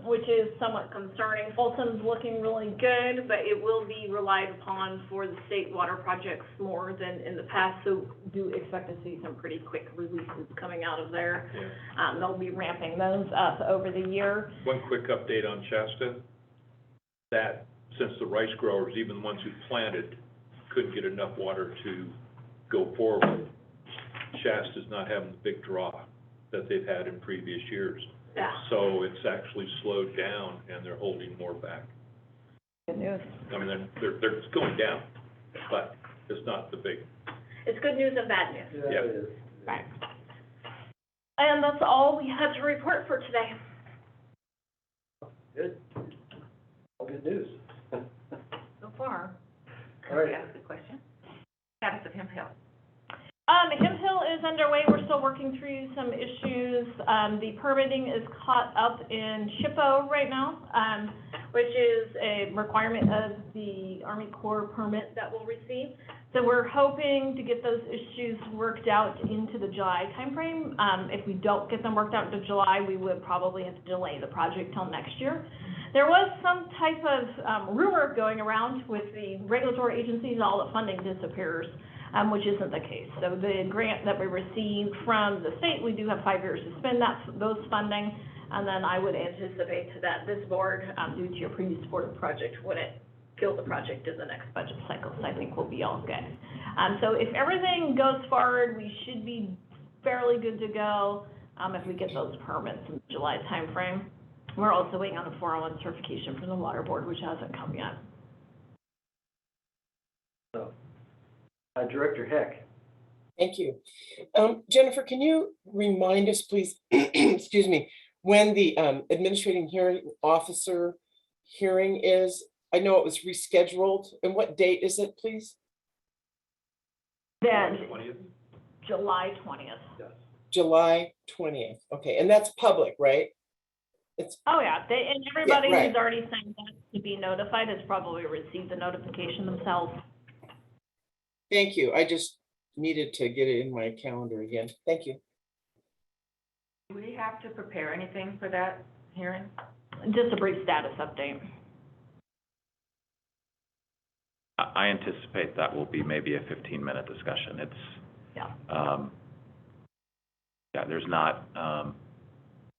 which is somewhat concerning. Folsom's looking really good, but it will be relied upon for the state water projects more than in the past, so do expect to see some pretty quick releases coming out of there. Yeah. They'll be ramping those up over the year. One quick update on Shasta, that since the rice growers, even the ones who planted, couldn't get enough water to go forward, Shasta's not having the big draw that they've had in previous years. Yeah, So it's actually slowed down and they're holding more back. good news. I mean, they're going down, but it's not the big. It's good news and bad news. Yeah, Yep. it is. Right. And that's all we had to report for today. Good. All good news. So far. All right. Ask a question? Status of Hemp Hill. Hemp Hill is underway. We're still working through some issues. The permitting is caught up in SHPO right now, which is a requirement of the Army Corps permit that we'll receive. So we're hoping to get those issues worked out into the July timeframe. If we don't get them worked out into July, we would probably have to delay the project till next year. There was some type of rumor going around with the regulatory agencies, all the funding disappears. which isn't the case. So the grant that we received from the state, we do have 5 years to spend those funding, and then I would anticipate that this board, due to your previous board project, wouldn't feel the project in the next budget cycle, so I think we'll be all good. So if everything goes forward, we should be fairly good to go, if we get those permits in the July timeframe. We're also waiting on the 401 certification from the water board, which hasn't come yet. So, Director Heck. Thank you. Jennifer, can you remind us, please, excuse me, when the administrating hearing officer hearing is? I know it was rescheduled, and what date is it, please? Then, 20th? July 20th. Yes. July 20th, okay, and that's public, right? It's, Oh, yeah, and everybody right. who's already signed up to be notified has probably received the notification themselves. thank you, I just needed to get it in my calendar again, thank you. Do we have to prepare anything for that hearing? Just a brief status update. I anticipate that will be maybe a 15-minute discussion. It's, Yeah. yeah, there's not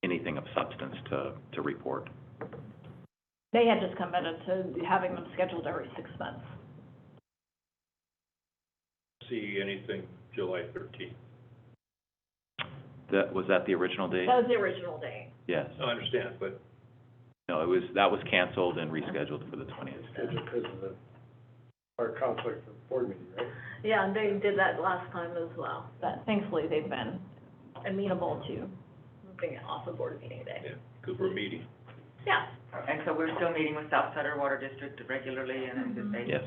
anything of substance to report. They had just committed to having them scheduled every 6 months. See anything July 13th? Was that the original date? That was the original date. Yes. I understand, but No, that was canceled and rescheduled for the 20th. Scheduled because of our conflict with the board meeting, right? Yeah, and they did that last time as well, but thankfully they've been amenable to moving it off a board meeting day. yeah, because we're meeting. Yeah. And so we're still meeting with South Sutter Water District regularly, and in good faith? Yes.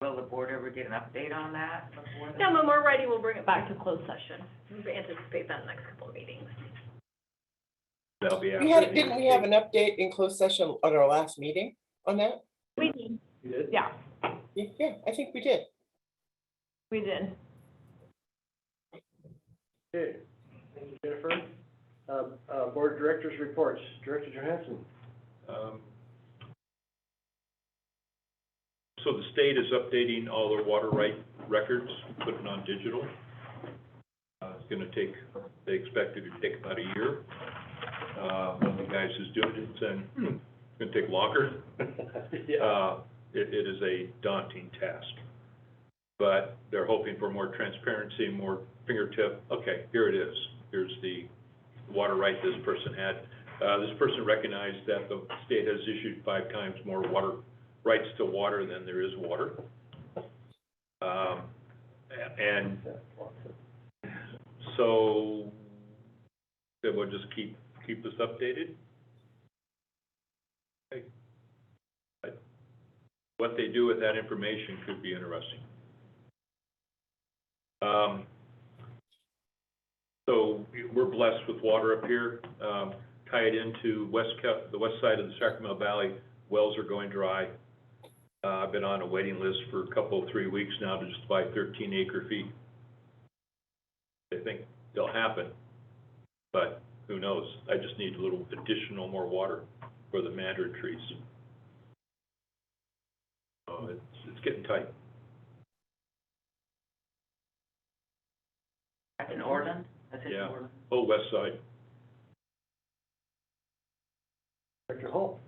Will the board ever get an update on that before? Yeah, when we're ready, we'll bring it back to closed session. We anticipate that in the next couple of meetings. That'll be after. Didn't we have an update in closed session at our last meeting on that? We did. You did? Yeah, Yeah, I think we did. we did. Okay, thank you, Jennifer. Board of Directors reports. Director Johansson. So the state is updating all their water right records, putting on digital. It's gonna take, they expect it to take about a year. One of the guys who's doing it said, it's gonna take longer. Yeah. It is a daunting task. But they're hoping for more transparency, more fingertip. Okay, here it is. Here's the water right this person had. This person recognized that the state has issued 5 times more water rights to water than there is water. And so then we'll just keep this updated. Okay. But what they do with that information could be interesting. So we're blessed with water up here, tied into the west side of the Sacramento Valley. Wells are going dry. I've been on a waiting list for a couple, 3 weeks now to just buy 13 acre feet. I think they'll happen, but who knows? I just need a little additional more water for the mandarin trees. So it's getting tight. That's in Orland? That's in Yeah. Orland? Oh, west side. Director Holt.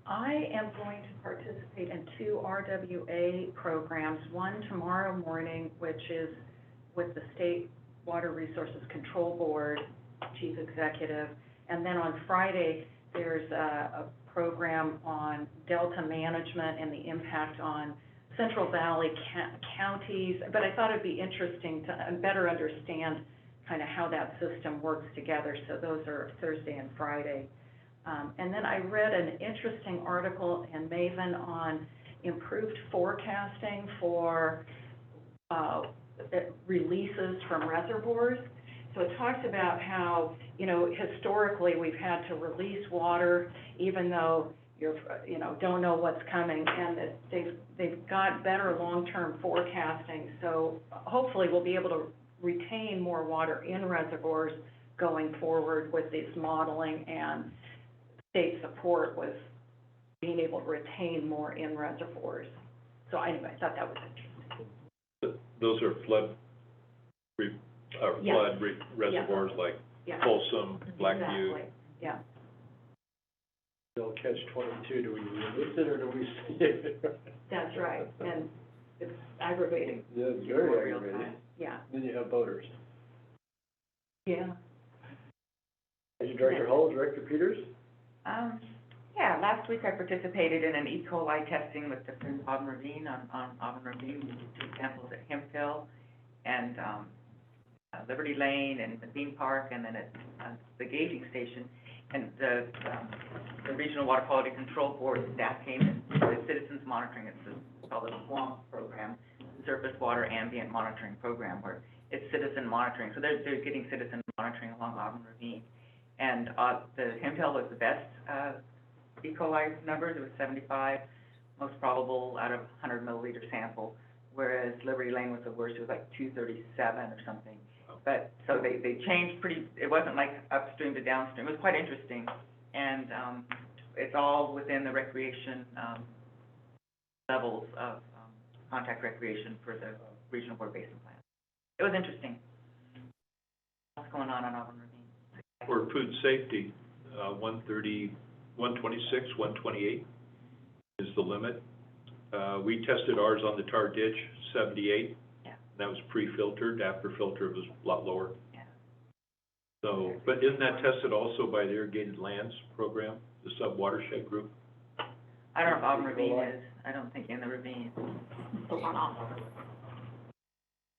I am going to participate in 2 RWA programs, one tomorrow morning, which is with the State Water Resources Control Board Chief Executive, and then on Friday, there's a program on delta management and the impact on Central Valley counties, but I thought it'd be interesting to better understand kind of how that system works together, so those are Thursday and Friday. And then I read an interesting article in Maven on improved forecasting for releases from reservoirs. So it talks about how, historically we've had to release water even though don't know what's coming, and that they've got better long-term forecasting. So hopefully we'll be able to retain more water in reservoirs going forward with this modeling and state support with being able to retain more in reservoirs. So anyway, I thought that was interesting. those are flood Yes. reservoirs like Yeah, Folsom, Blackview. exactly, yeah. They'll catch 22, do we release it or do we see it? That's right, and it's aggravating, Yeah, it's More very real aggravating. time. yeah. Then you have boaters. Yeah. Director Hull, Director Peters? Yeah, last week I participated in an E. coli testing with the Auburn Ravine on Auburn Ravine. We did 2 samples at Hemphill and, Liberty Lane and the Bean Park, and then at, the gauging station. And the Regional Water Quality Control Board staff came in, the citizens monitoring, it's called the SWAMP program, Surface Water Ambient Monitoring Program, where it's citizen monitoring. So they're getting citizen monitoring along Auburn Ravine. And, the Hemphill was the best, E. coli numbers, it was 75, most probable out of 100 milliliter sample, whereas Liberty Lane was the worst, it was like 237 or something. But, so they changed pretty, it wasn't like upstream to downstream, it was quite interesting. And, it's all within the recreation, levels of, contact recreation for the Regional Board Basin Plan. It was interesting. What's going on Auburn Ravine? For food safety, 130, 126, 128 is the limit. We tested ours on the tar ditch, 78. Yeah. That was pre-filtered. After filter, it was a lot lower. Yeah. So, but isn't that tested also by the Irrigated Lands Program, the sub-watershed group? I don't know if Auburn Ravine is, I don't think in the ravine. The runoff.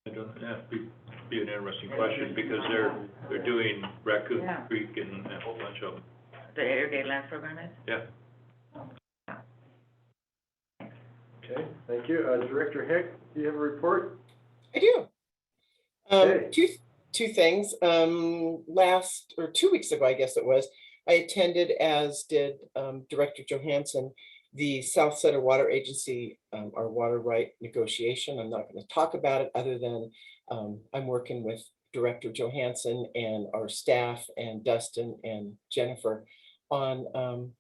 I don't, that'd be an interesting question, because they're doing Raccoon Yeah. Creek and a whole bunch of them. The Irrigated Lands Program is? Yeah. Okay, thank you. Director Hick, do you have a report? I do. Okay. Two things. 2 weeks ago, I guess it was, I attended, as did Director Johansson, the South Center Water Agency, our water right negotiation. I'm not going to talk about it other than I'm working with Director Johansson and our staff and Dustin and Jennifer on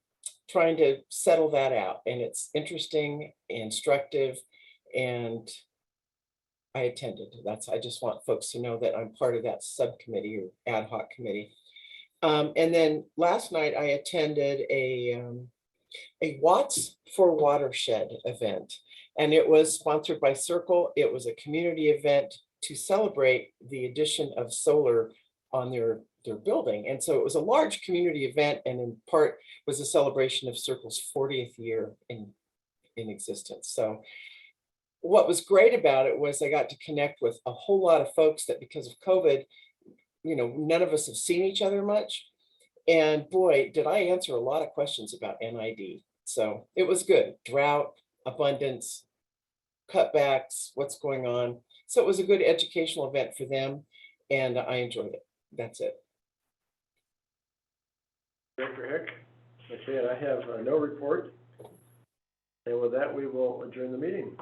trying to settle that out. And it's interesting, instructive, and I attended. I just want folks to know that I'm part of that subcommittee or ad hoc committee. And then last night I attended a Watts for Watershed event, and it was sponsored by Circle. It was a community event to celebrate the addition of solar on their building. And so it was a large community event, and in part was a celebration of Circle's 40th year in existence. So what was great about it was I got to connect with a whole lot of folks that, because of COVID, none of us have seen each other much. And boy, did I answer a lot of questions about NID. So it was good. Drought, abundance, cutbacks, what's going on. So it was a good educational event for them, and I enjoyed it. That's it. Director Hick? Okay, and I have no report. And with that, we will adjourn the meeting.